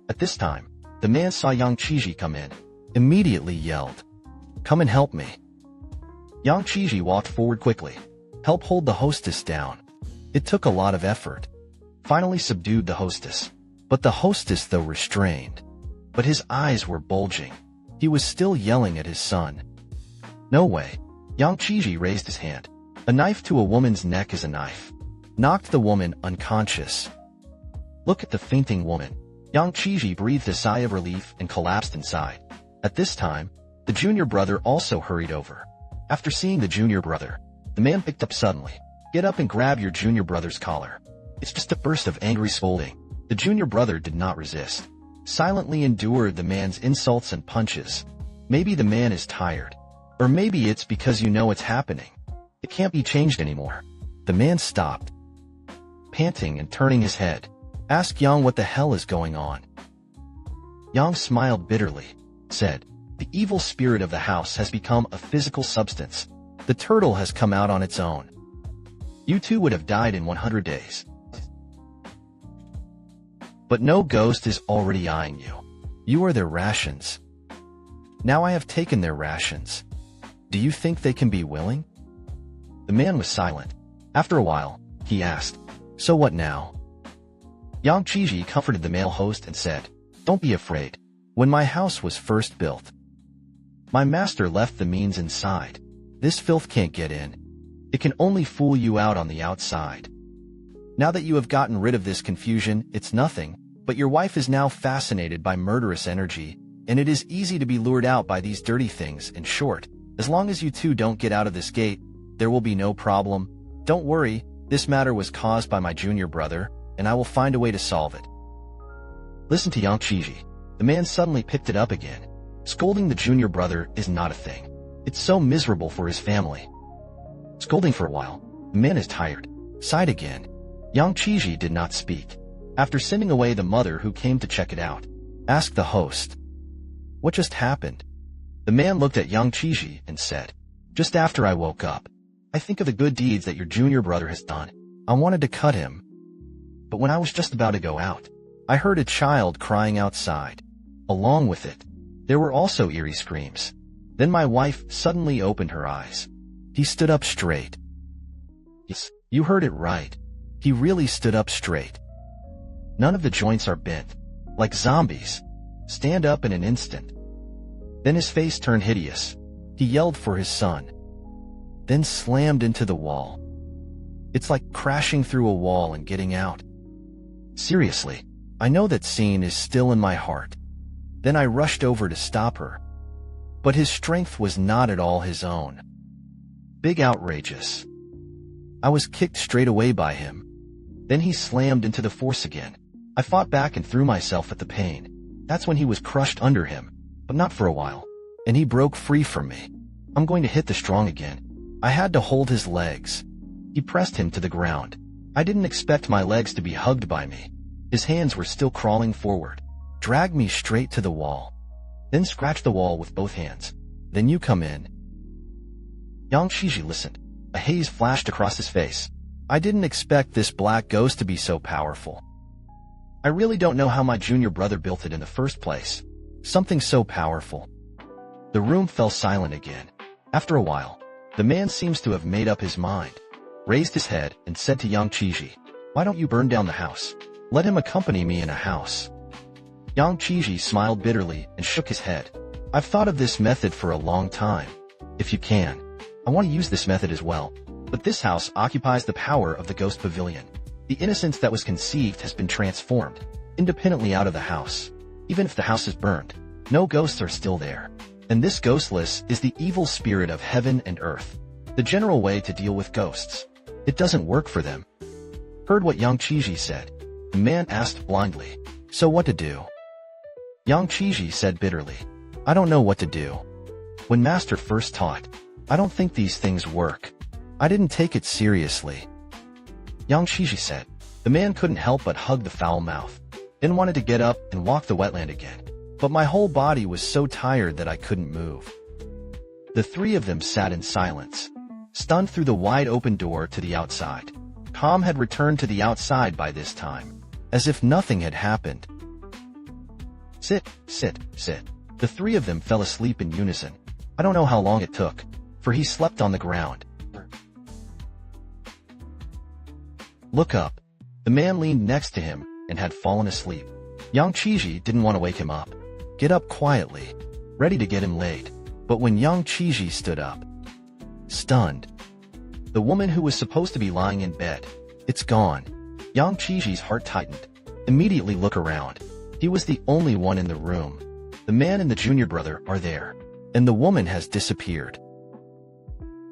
At this time, the man saw Yang Qiji come in, immediately yelled, Come and help me. Yang Qiji walked forward quickly, help hold the hostess down. It took a lot of effort. Finally subdued the hostess. But the hostess, though restrained, but his eyes were bulging. He was still yelling at his son. No way. Yang Qiji raised his hand. A knife to a woman's neck is a knife. Knocked the woman unconscious. Look at the fainting woman. Yang Qiji breathed a sigh of relief and collapsed inside. At this time, the junior brother also hurried over. After seeing the junior brother, the man picked up suddenly. Get up and grab your junior brother's collar. It's just a burst of angry scolding. The junior brother did not resist. Silently endured the man's insults and punches. Maybe the man is tired. Or maybe it's because you know it's happening. It can't be changed anymore. The man stopped, panting and turning his head. Ask Yang what the hell is going on. Yang smiled bitterly, said, The evil spirit of the house has become a physical substance. The turtle has come out on its own. You two would have died in 100 days. But no ghost is already eyeing you. You are their rations. Now I have taken their rations. Do you think they can be willing? The man was silent. After a while, he asked, So what now? Yang Qiji comforted the male host and said, Don't be afraid. When my house was first built, my master left the means inside. This filth can't get in. It can only fool you out on the outside. Now that you have gotten rid of this confusion, it's nothing, but your wife is now fascinated by murderous energy, and it is easy to be lured out by these dirty things. In short, as long as you two don't get out of this gate, there will be no problem. Don't worry, this matter was caused by my junior brother, and I will find a way to solve it. Listen to Yang Qiji. The man suddenly picked it up again. Scolding the junior brother is not a thing. It's so miserable for his family. Scolding for a while, the man is tired. Sighed again. Yang Qiji did not speak. After sending away the mother who came to check it out, asked the host, What just happened? The man looked at Yang Qiji and said, Just after I woke up, I think of the good deeds that your junior brother has done. I wanted to cut him. But when I was just about to go out, I heard a child crying outside. Along with it, there were also eerie screams. Then my wife suddenly opened her eyes. He stood up straight. Yes, you heard it right. He really stood up straight. None of the joints are bent. Like zombies. Stand up in an instant. Then his face turned hideous. He yelled for his son. then slammed into the wall. It's like crashing through a wall and getting out. Seriously, I know that scene is still in my heart. Then I rushed over to stop her. But his strength was not at all his own. Big outrageous. I was kicked straight away by him. Then he slammed into the force again. I fought back and threw myself at the pain. That's when he was crushed under him, but not for a while. And he broke free from me. I'm going to hit the strong again. I had to hold his legs. He pressed him to the ground. I didn't expect my legs to be hugged by me. His hands were still crawling forward. Dragged me straight to the wall. Then scratched the wall with both hands. Then you come in. Yang Qiji listened. A haze flashed across his face. I didn't expect this black ghost to be so powerful. I really don't know how my junior brother built it in the first place. Something so powerful. The room fell silent again. After a while, the man seems to have made up his mind, raised his head, and said to Yang Qiji, "Why don't you burn down the house? Let him accompany me in a house." Yang Qiji smiled bitterly and shook his head. "I've thought of this method for a long time. If you can, I want to use this method as well. But this house occupies the power of the ghost pavilion. The innocence that was conceived has been transformed, independently out of the house. Even if the house is burned, no ghosts are still there. And this ghostless is the evil spirit of heaven and earth. The general way to deal with ghosts. It doesn't work for them." Heard what Yang Qiji said. The man asked blindly, "So what to do?" Yang Qiji said bitterly, "I don't know what to do. When Master first taught, I don't think these things work. I didn't take it seriously." Yang Qiji said. The man couldn't help but hug the foul mouth, then wanted to get up and walk the wetland again. But my whole body was so tired that I couldn't move. The three of them sat in silence, stunned through the wide-open door to the outside. Calm had returned to the outside by this time, as if nothing had happened. "Sit, sit, sit." The three of them fell asleep in unison. I don't know how long it took, for he slept on the ground. "Look up." The man leaned next to him and had fallen asleep. Yang Qiji didn't want to wake him up. Get up quietly, ready to get him laid. But when Yang Qiji stood up, stunned, the woman who was supposed to be lying in bed, it's gone. Yang Qiji's heart tightened. Immediately look around. He was the only one in the room. The man and the junior brother are there, and the woman has disappeared.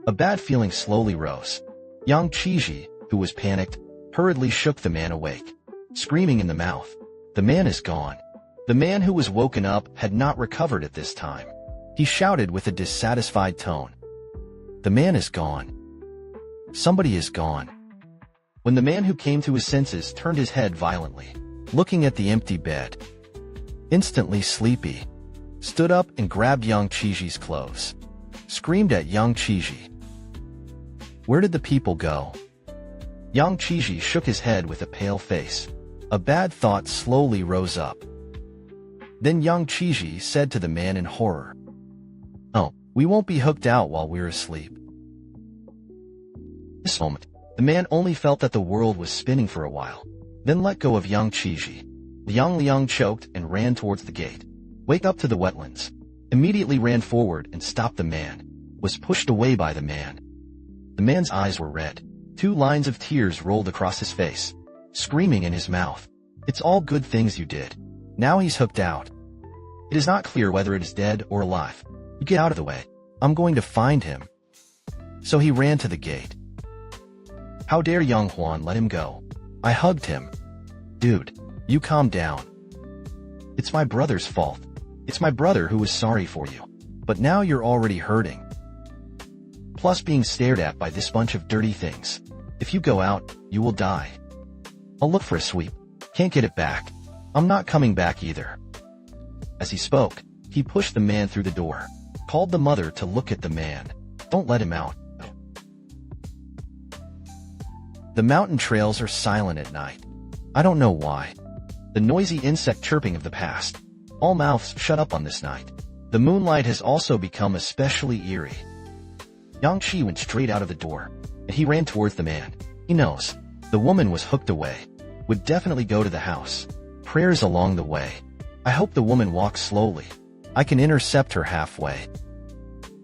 A bad feeling slowly rose. Yang Qiji, who was panicked, hurriedly shook the man awake, screaming in the mouth. The man is gone. The man who was woken up had not recovered at this time. He shouted with a dissatisfied tone. The man is gone. Somebody is gone. When the man who came to his senses turned his head violently, looking at the empty bed, instantly sleepy, stood up and grabbed Yang Qiji's clothes, screamed at Yang Qiji. Where did the people go? Yang Qiji shook his head with a pale face. A bad thought slowly rose up. Then Yang Qiji said to the man in horror, "Oh, we won't be hooked out while we're asleep." This moment, the man only felt that the world was spinning for a while, then let go of Yang Qiji. Liang choked and ran towards the gate. Wake up to the wetlands. Immediately ran forward and stopped the man. Was pushed away by the man. The man's eyes were red. 2 lines of tears rolled across his face, screaming in his mouth. "It's all good things you did. Now he's hooked out. It is not clear whether it is dead or alive. You get out of the way. I'm going to find him." So he ran to the gate. How dare Yang Huan let him go? I hugged him. "Dude, you calm down. It's my brother's fault. It's my brother who was sorry for you. But now you're already hurting. Plus being stared at by this bunch of dirty things. If you go out, you will die. I'll look for a sweep. Can't get it back. I'm not coming back either." As he spoke, he pushed the man through the door, called the mother to look at the man. "Don't let him out." The mountain trails are silent at night. I don't know why. The noisy insect chirping of the past. All mouths shut up on this night. The moonlight has also become especially eerie. Yang Qi went straight out of the door, and he ran towards the man. He knows. The woman was hooked away. Would definitely go to the house. Prayers along the way. I hope the woman walks slowly. I can intercept her halfway.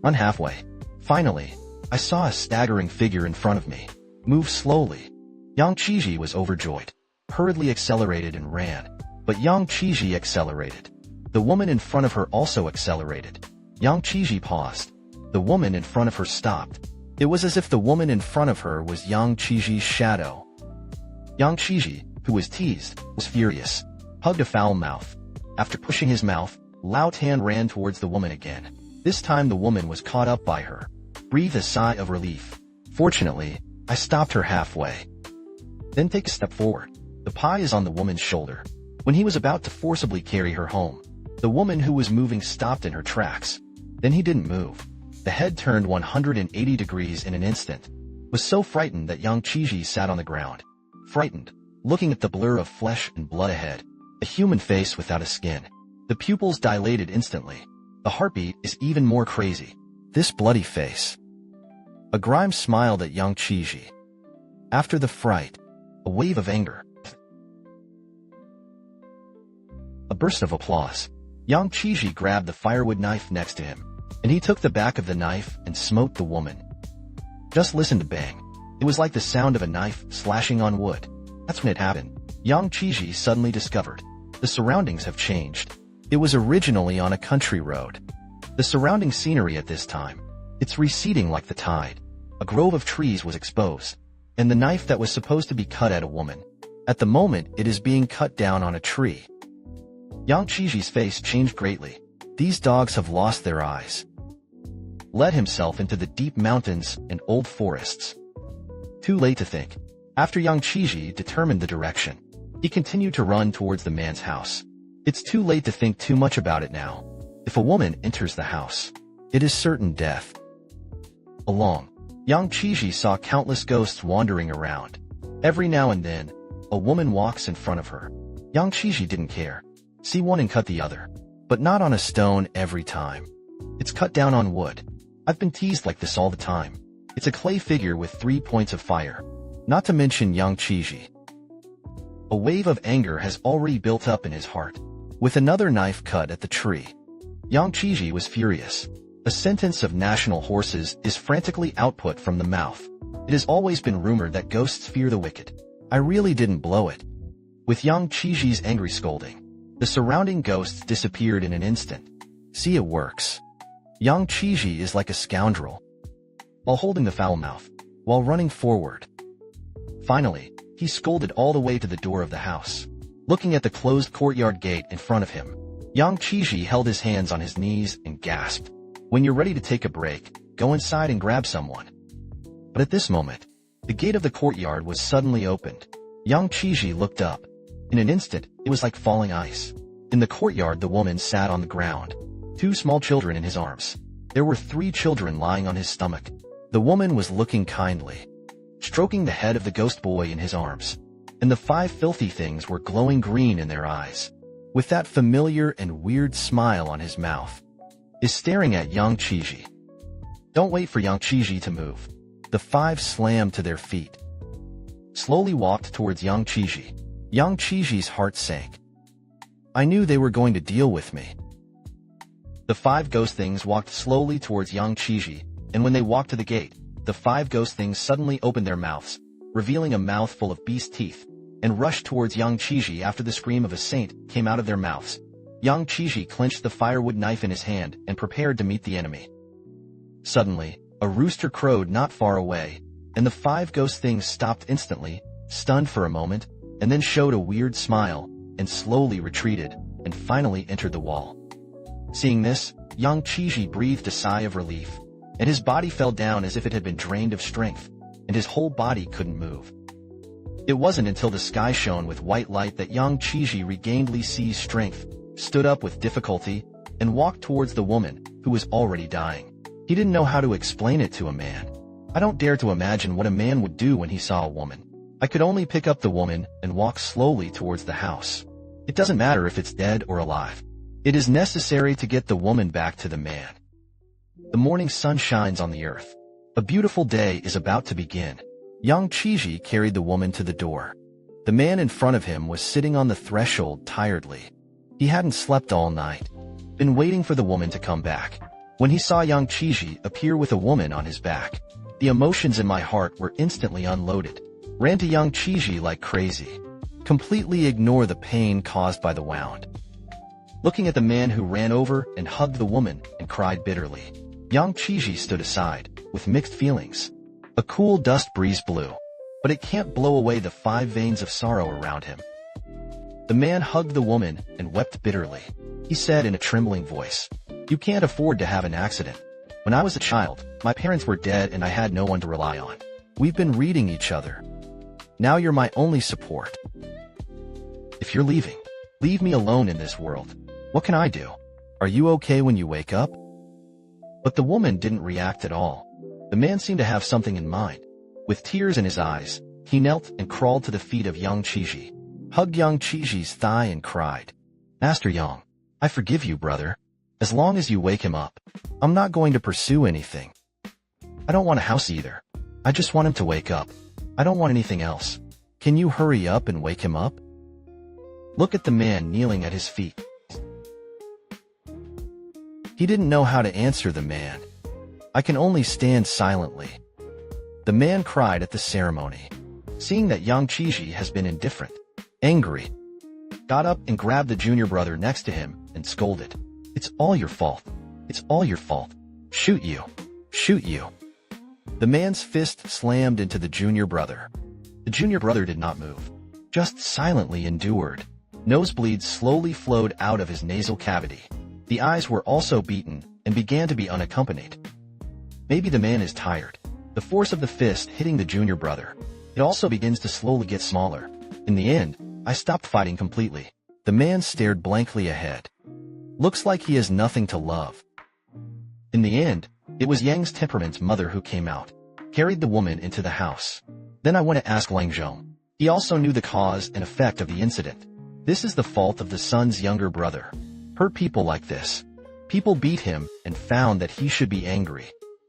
Run halfway. Finally, I saw a staggering figure in front of me. Move slowly. Yang Qiji was overjoyed, hurriedly accelerated and ran. But Yang Qiji accelerated. The woman in front of her also accelerated. Yang Qiji paused. The woman in front of her stopped. It was as if the woman in front of her was Yang Qiji's shadow. Yang Qiji, who was teased, was furious, hugged a foul mouth. After pushing his mouth, Lao Tan ran towards the woman again. This time the woman was caught up by her. Breathe a sigh of relief. Fortunately, I stopped her halfway. Then take a step forward. The pie is on the woman's shoulder. When he was about to forcibly carry her home, the woman who was moving stopped in her tracks. Then he didn't move. The head turned 180 degrees in an instant. Was so frightened that Yang Qiji sat on the ground. Frightened, looking at the blur of flesh and blood ahead. A human face without a skin. The pupils dilated instantly. The heartbeat is even more crazy. This bloody face. A grime smiled at Yang Qiji. After the fright, a wave of anger. A burst of applause. Yang Qiji grabbed the firewood knife next to him, and he took the back of the knife and smote the woman. Just listen to bang. It was like the sound of a knife slashing on wood. That's when it happened. Yang Qiji suddenly discovered. The surroundings have changed. It was originally on a country road. The surrounding scenery at this time, it's receding like the tide. A grove of trees was exposed, and the knife that was supposed to be cut at a woman. At the moment, it is being cut down on a tree. Yang Qiji's face changed greatly. These dogs have lost their eyes. Led himself into the deep mountains and old forests. Too late to think. After Yang Qiji determined the direction, he continued to run towards the man's house. It's too late to think too much about it now. If a woman enters the house, it is certain death. Along, Yang Qiji saw countless ghosts wandering around. Every now and then, a woman walks in front of her. Yang Qiji didn't care. See one and cut the other. But not on a stone every time. It's cut down on wood. I've been teased like this all the time. It's a clay figure with 3 points of fire. Not to mention Yang Qiji. A wave of anger has already built up in his heart. With another knife cut at the tree, Yang Qiji was furious. A sentence of national horses is frantically output from the mouth. It has always been rumored that ghosts fear the wicked. I really didn't blow it. With Yang Qiji's angry scolding, the surrounding ghosts disappeared in an instant. See, it works. Yang Qiji is like a scoundrel. While holding the foul mouth, while running forward. Finally, he scolded all the way to the door of the house. Looking at the closed courtyard gate in front of him, Yang Qiji held his hands on his knees and gasped. When you're ready to take a break, go inside and grab someone. But at this moment, the gate of the courtyard was suddenly opened. Yang Qiji looked up. In an instant, it was like falling ice. In the courtyard, the woman sat on the ground. 2 small children in his arms. There were 3 children lying on his stomach. The woman was looking kindly, stroking the head of the ghost boy in his arms. And the 5 filthy things were glowing green in their eyes. With that familiar and weird smile on his mouth, is staring at Yang Qiji. Don't wait for Yang Qiji to move. The 5 slammed to their feet. Slowly walked towards Yang Qiji. Yang Qiji's heart sank. I knew they were going to deal with me. The 5 ghost things walked slowly towards Yang Qiji, and when they walked to the gate, the 5 ghost things suddenly opened their mouths, revealing a mouth full of beast teeth, and rushed towards Yang Qiji after the scream of a saint came out of their mouths. Yang Qiji clenched the firewood knife in his hand and prepared to meet the enemy. Suddenly, a rooster crowed not far away, and the 5 ghost things stopped instantly, stunned for a moment, and then showed a weird smile, and slowly retreated, and finally entered the wall. Seeing this, Yang Qiji breathed a sigh of relief, and his body fell down as if it had been drained of strength, and his whole body couldn't move. It wasn't until the sky shone with white light that Yang Qiji regained Li Si's strength, stood up with difficulty, and walked towards the woman, who was already dying. He didn't know how to explain it to a man. I don't dare to imagine what a man would do when he saw a woman. I could only pick up the woman and walk slowly towards the house. It doesn't matter if it's dead or alive. It is necessary to get the woman back to the man. The morning sun shines on the earth. A beautiful day is about to begin. Yang Qiji carried the woman to the door. The man in front of him was sitting on the threshold tiredly. He hadn't slept all night, been waiting for the woman to come back. When he saw Yang Qiji appear with a woman on his back, The emotions in my heart were instantly unloaded. Ran to Yang Qiji like crazy. Completely ignore the pain caused by the wound. Looking at the man who ran over and hugged the woman and cried bitterly, Yang Qiji stood aside, with mixed feelings. A cool dust breeze blew, but it can't blow away the 5 veins of sorrow around him. The man hugged the woman and wept bitterly. He said in a trembling voice, "You can't afford to have an accident. When I was a child, my parents were dead and I had no one to rely on. We've been reading each other. Now you're my only support. If you're leaving, leave me alone in this world. What can I do? Are you okay when you wake up?" But the woman didn't react at all. The man seemed to have something in mind. With tears in his eyes, he knelt and crawled to the feet of Yang Qiji, hugged Yang Qiji's thigh and cried, "Master Yang, I forgive you, brother. As long as you wake him up, I'm not going to pursue anything. I don't want a house either. I just want him to wake up. I don't want anything else. Can you hurry up and wake him up?" Look at the man kneeling at his feet. He didn't know how to answer the man. I can only stand silently. The man cried at the ceremony, seeing that Yang Qiji has been indifferent, angry, got up and grabbed the junior brother next to him and scolded, "It's all your fault. It's all your fault. Shoot you. Shoot you." The man's fist slammed into the junior brother. The junior brother did not move, just silently endured. Nosebleeds slowly flowed out of his nasal cavity. The eyes were also beaten and began to be unaccompanied. Maybe the man is tired. The force of the fist hitting the junior brother. It also begins to slowly get smaller. In the end, I stopped fighting completely. The man stared blankly ahead. Looks like he has nothing to love. In the end, it was Yang's temperament's mother who came out, carried the woman into the house. Then I went to ask Lang Zhong. He also knew the cause and effect of the incident. This is the fault of the son's younger brother. Hurt people like this. People beat him and found that he should be angry.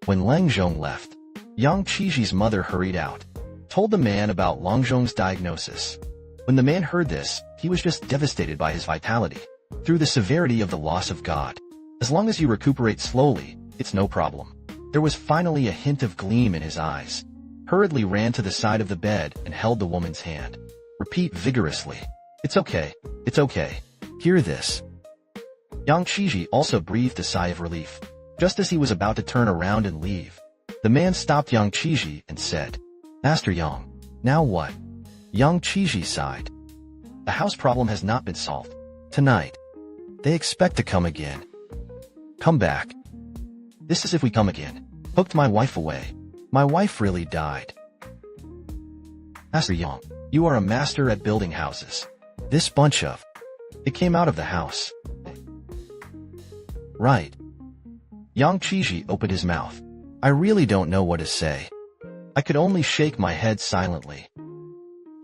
When Lang Zhong left, Yang Qiji's mother hurried out, told the man about Lang Zhong's diagnosis. When the man heard this, he was just devastated by his vitality, through the severity of the loss of God. As long as you recuperate slowly, it's no problem. There was finally a hint of gleam in his eyes. Hurriedly ran to the side of the bed and held the woman's hand. Repeat vigorously, "It's okay, it's okay. Hear this." Yang Qiji also breathed a sigh of relief. Just as he was about to turn around and leave, the man stopped Yang Qiji and said, "Master Yang, now what?" Yang Qiji sighed. "The house problem has not been solved. Tonight, they expect to come again. Come back. This is if we come again. Hooked my wife away. My wife really died." "Master Yang, you are a master at building houses. This bunch of... It came out of the house." "Right." Yang Qiji opened his mouth. "I really don't know what to say." I could only shake my head silently.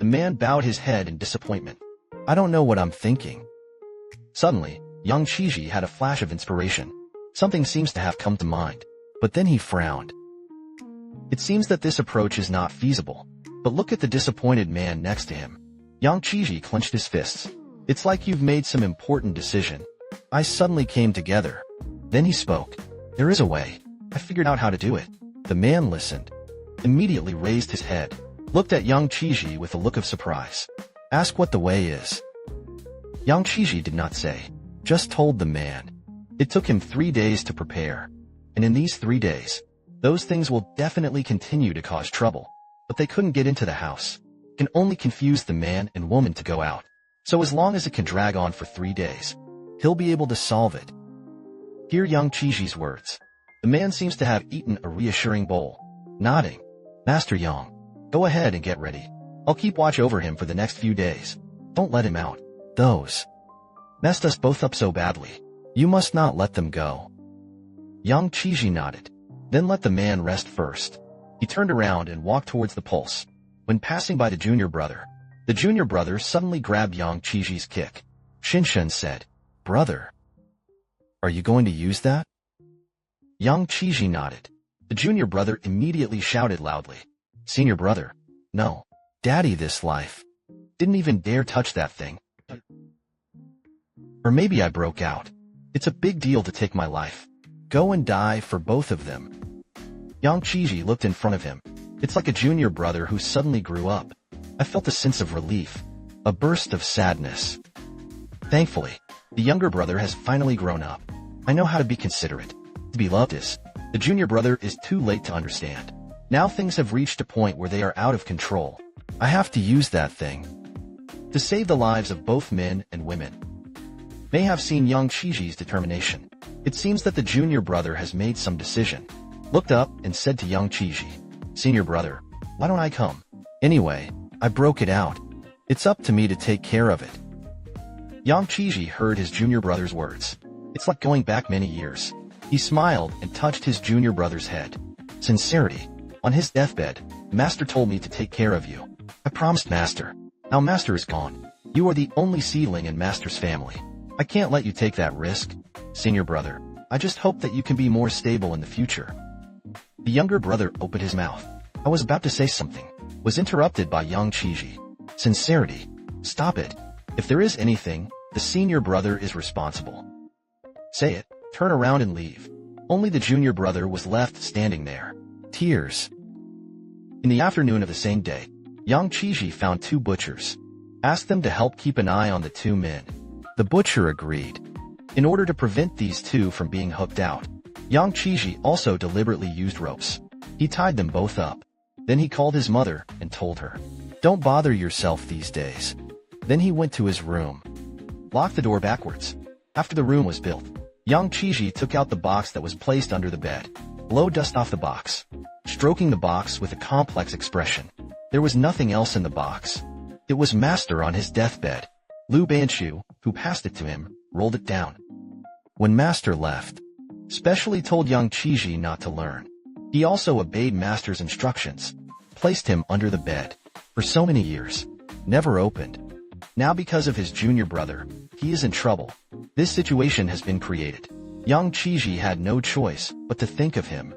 The man bowed his head in disappointment. "I don't know what I'm thinking." Suddenly, Yang Qiji had a flash of inspiration. Something seems to have come to mind. But then he frowned. It seems that this approach is not feasible. But look at the disappointed man next to him. Yang Qiji clenched his fists. "It's like you've made some important decision." I suddenly came together. Then he spoke. "There is a way. I figured out how to do it." The man listened, immediately raised his head, looked at Yang Qiji with a look of surprise. "Ask what the way is." Yang Qiji did not say, just told the man. It took him 3 days to prepare. And in these 3 days, those things will definitely continue to cause trouble. But they couldn't get into the house. It can only confuse the man and woman to go out. So as long as it can drag on for 3 days, he'll be able to solve it. Hear Yang Qiji's words. The man seems to have eaten a reassuring bowl. Nodding. "Master Yang, go ahead and get ready. I'll keep watch over him for the next few days. Don't let him out. Those messed us both up so badly. You must not let them go." Yang Qiji nodded, then let the man rest first. He turned around and walked towards the pulse. When passing by the junior brother suddenly grabbed Yang Qiji's kick. Shinshen said, "Brother, are you going to use that?" Yang Qiji nodded. The junior brother immediately shouted loudly, "Senior brother, no. Daddy this life. Didn't even dare touch that thing." Or maybe I broke out. It's a big deal to take my life. Go and die for both of them. Yang Qiji looked in front of him. It's like a junior brother who suddenly grew up. I felt a sense of relief, a burst of sadness. Thankfully, the younger brother has finally grown up. I know how to be considerate, to be loved is. The junior brother is too late to understand. Now things have reached a point where they are out of control. I have to use that thing to save the lives of both men and women. May have seen Yang Qiji's determination. It seems that the junior brother has made some decision. Looked up and said to Yang Qiji, "Senior brother, why don't I come? Anyway, I broke it out. It's up to me to take care of it." Yang Qiji heard his junior brother's words. It's like going back many years. He smiled and touched his junior brother's head. Sincerity. On his deathbed, Master told me to take care of you. I promised Master. Now Master is gone. You are the only seedling in Master's family. I can't let you take that risk. Senior brother, I just hope that you can be more stable in the future. The younger brother opened his mouth. I was about to say something. Was interrupted by Yang Qiji. Sincerity. Stop it. If there is anything, the senior brother is responsible. Say it, turn around and leave. Only the junior brother was left standing there. Tears. In the afternoon of the same day, Yang Qiji found two butchers. Asked them to help keep an eye on the two men. The butcher agreed. In order to prevent these two from being hooked out, Yang Qiji also deliberately used ropes. He tied them both up. Then he called his mother and told her, "Don't bother yourself these days." Then he went to his room. Locked the door backwards. After the room was built, Yang Qiji took out the box that was placed under the bed. Blow dust off the box. Stroking the box with a complex expression. There was nothing else in the box. It was Master on his deathbed. Lu Banshu, who passed it to him, rolled it down. When Master left, specially told Yang Qiji not to learn. He also obeyed Master's instructions. Placed him under the bed. For so many years. Never opened. Now because of his junior brother, he is in trouble. This situation has been created. Yang Qiji had no choice but to think of him.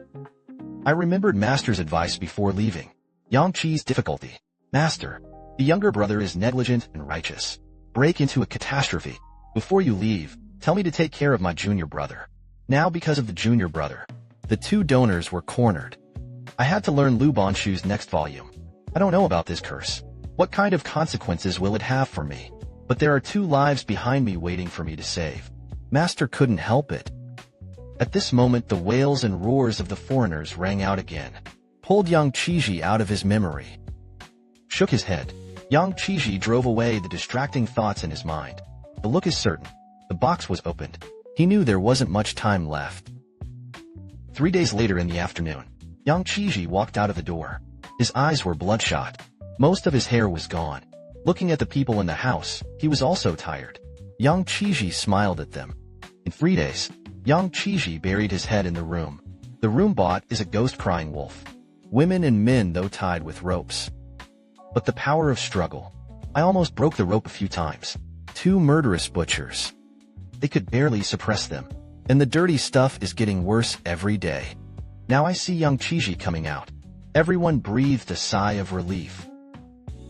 I remembered Master's advice before leaving. Yang Qi's difficulty. Master, the younger brother is negligent and righteous. Break into a catastrophe. Before you leave, tell me to take care of my junior brother. Now because of the junior brother, the two donors were cornered. I had to learn Lu Banshu's next volume. I don't know about this curse. What kind of consequences will it have for me? But there are two lives behind me waiting for me to save. Master couldn't help it. At this moment the wails and roars of the foreigners rang out again. Pulled Yang Qiji out of his memory. Shook his head. Yang Qiji drove away the distracting thoughts in his mind. The look is certain. The box was opened. He knew there wasn't much time left. 3 days later in the afternoon, Yang Qiji walked out of the door. His eyes were bloodshot. Most of his hair was gone. Looking at the people in the house, he was also tired. Yang Qiji smiled at them. In 3 days, Yang Qiji buried his head in the room. The room bought is a ghost-crying wolf. Women and men though tied with ropes. But the power of struggle. I almost broke the rope a few times. Two murderous butchers. They could barely suppress them. And the dirty stuff is getting worse every day. Now I see Yang Qiji coming out. Everyone breathed a sigh of relief.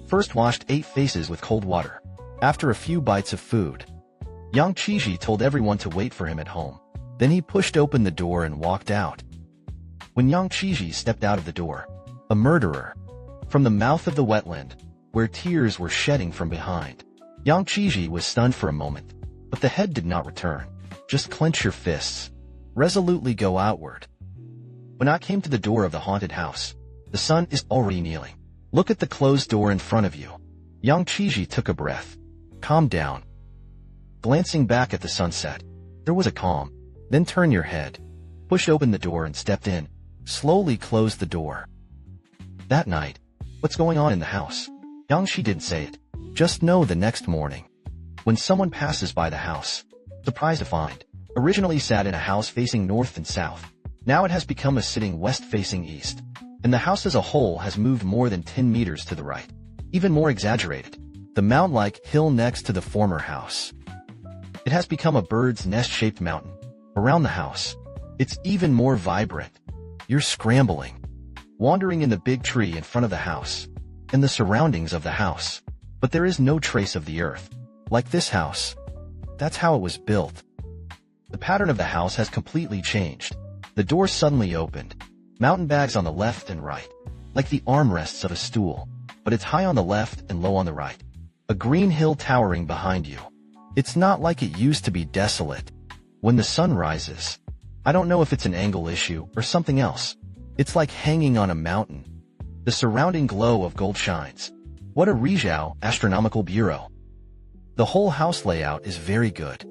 First washed 8 faces with cold water. After a few bites of food, Yang Qiji told everyone to wait for him at home. Then he pushed open the door and walked out. When Yang Qiji stepped out of the door, a murderer, from the mouth of the wetland, where tears were shedding from behind. Yang Qiji was stunned for a moment, but the head did not return. Just clench your fists. Resolutely go outward. When I came to the door of the haunted house, the sun is already kneeling. Look at the closed door in front of you. Yang Qiji took a breath. Calm down. Glancing back at the sunset, there was a calm. Then turn your head. Pushed open the door and stepped in. Slowly closed the door. That night, what's going on in the house? Yang Qi didn't say it. Just know the next morning, when someone passes by the house, surprised to find, originally sat in a house facing north and south. Now it has become a sitting west facing east. And the house as a whole has moved more than 10 meters to the right. Even more exaggerated, the mound-like hill next to the former house. It has become a bird's nest-shaped mountain. Around the house, it's even more vibrant. You're scrambling, wandering in the big tree in front of the house, and the surroundings of the house. But there is no trace of the earth. Like this house. That's how it was built. The pattern of the house has completely changed. The door suddenly opened. Mountain bags on the left and right, like the armrests of a stool, but it's high on the left and low on the right. A green hill towering behind you. It's not like it used to be desolate. When the sun rises, I don't know if it's an angle issue or something else. It's like hanging on a mountain. The surrounding glow of gold shines. What a Rizhao astronomical bureau. The whole house layout is very good.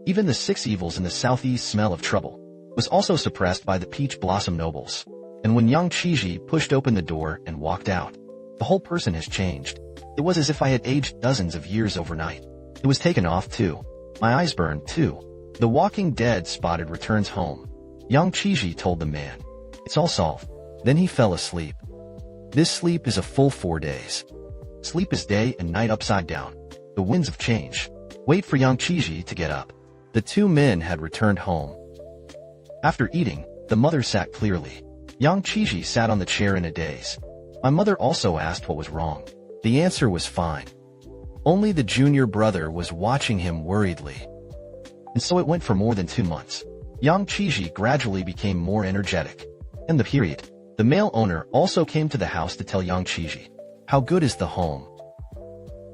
Even the six evils in the southeast smell of trouble was also suppressed by the peach blossom nobles. And when Yang Qizhi pushed open the door and walked out, the whole person has changed. It was as if I had aged dozens of years overnight. It was taken off too. My eyes burned too. The Walking Dead spotted returns home. Yang Qizhi told the man, "It's all solved." Then he fell asleep. This sleep is a full 4 days. Sleep is day and night upside down. The winds of change. Wait for Yang Qizhi to get up. The two men had returned home. After eating, the mother sat clearly. Yang Qizhi sat on the chair in a daze. My mother also asked what was wrong. The answer was fine. Only the junior brother was watching him worriedly. And so it went for more than 2 months. Yang Qizhi gradually became more energetic. In the period, the male owner also came to the house to tell Yang Qizhi, "How good is the home?"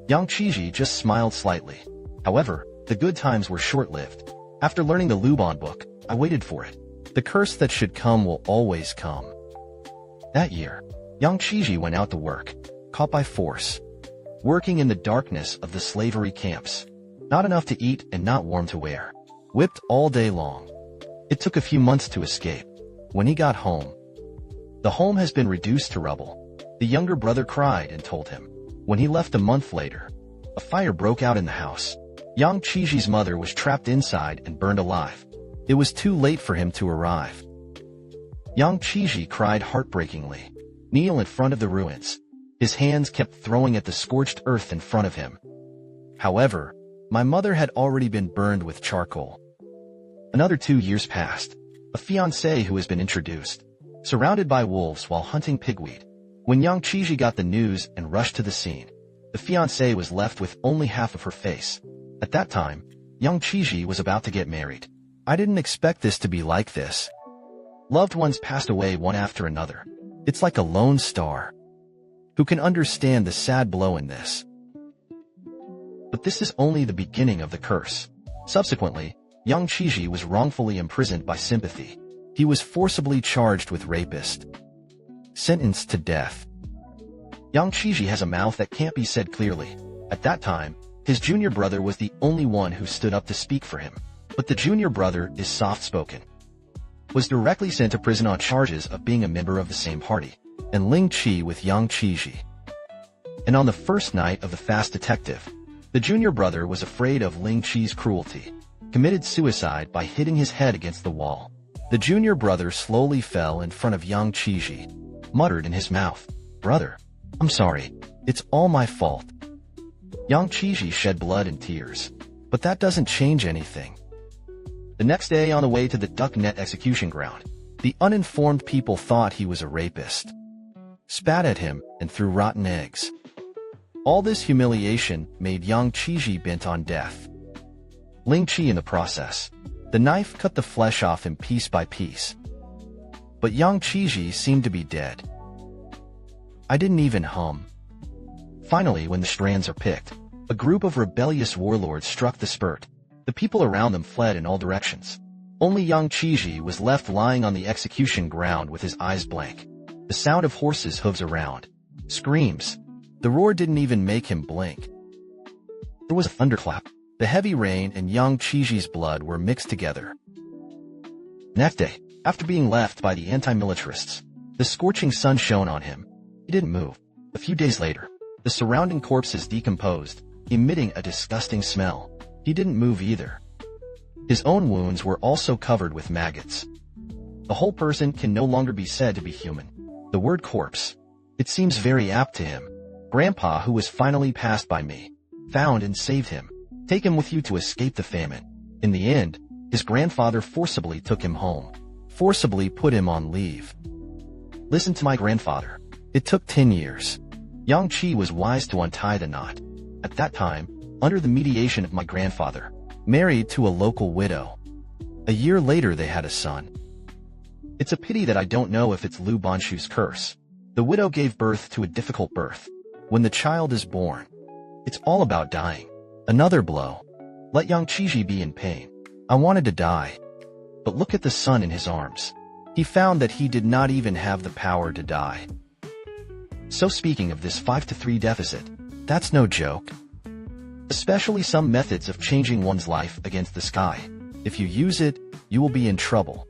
Yang Qizhi just smiled slightly. However, the good times were short-lived. After learning the Luban book, I waited for it. The curse that should come will always come. That year, Yang Qizhi went out to work, caught by force. Working in the darkness of the slavery camps. Not enough to eat and not warm to wear. Whipped all day long. It took a few months to escape. When he got home, the home has been reduced to rubble. The younger brother cried and told him. When he left a month later, a fire broke out in the house. Yang Qizhi's mother was trapped inside and burned alive. It was too late for him to arrive. Yang Qizhi cried heartbreakingly. Kneel in front of the ruins. His hands kept throwing at the scorched earth in front of him. However, my mother had already been burned with charcoal. Another 2 years passed. A fiancé who has been introduced. Surrounded by wolves while hunting pigweed. When Yang Qizhi got the news and rushed to the scene, the fiancé was left with only half of her face. At that time, Yang Qizhi was about to get married. I didn't expect this to be like this. Loved ones passed away one after another. It's like a lone star. Who can understand the sad blow in this? But this is only the beginning of the curse. Subsequently, Yang Qizhi was wrongfully imprisoned by sympathy. He was forcibly charged with rapist. Sentenced to death. Yang Qizhi has a mouth that can't be said clearly. At that time, his junior brother was the only one who stood up to speak for him. But the junior brother is soft-spoken. Was directly sent to prison on charges of being a member of the same party. And Ling Qi with Yang Qizhi. And on the first night of the fast detective, the junior brother was afraid of Ling Qi's cruelty. Committed suicide by hitting his head against the wall. The junior brother slowly fell in front of Yang Qizhi. Muttered in his mouth, "Brother, I'm sorry. It's all my fault." Yang Qizhi shed blood and tears. But that doesn't change anything. The next day on the way to the duck net execution ground, the uninformed people thought he was a rapist. Spat at him and threw rotten eggs. All this humiliation made Yang Qizhi bent on death. Ling Qi in the process. The knife cut the flesh off him piece by piece. But Yang Qizhi seemed to be dead. I didn't even hum. Finally, when the strands are picked, a group of rebellious warlords struck the spurt. The people around them fled in all directions. Only Yang Qizhi was left lying on the execution ground with his eyes blank. The sound of horses' hooves around. Screams. The roar didn't even make him blink. There was a thunderclap. The heavy rain and Yang Qizhi's blood were mixed together. Next day, after being left by the anti-militarists, the scorching sun shone on him. He didn't move. A few days later, the surrounding corpses decomposed, emitting a disgusting smell. He didn't move either. His own wounds were also covered with maggots. The whole person can no longer be said to be human. The word corpse. It seems very apt to him. Grandpa, who was finally passed by me, found and saved him. Take him with you to escape the famine. In the end, his grandfather forcibly took him home. Forcibly put him on leave. Listen to my grandfather. It took 10 years. Yang Qi was wise to untie the knot. At that time, under the mediation of my grandfather, married to a local widow. A year later they had a son. It's a pity that I don't know if it's Lu Banshu's curse. The widow gave birth to a difficult birth. When the child is born, it's all about dying. Another blow. Let Yang Qiji be in pain. I wanted to die. But look at the son in his arms. He found that he did not even have the power to die. So speaking of this 5-3 deficit, that's no joke. Especially some methods of changing one's life against the sky. If you use it, you will be in trouble.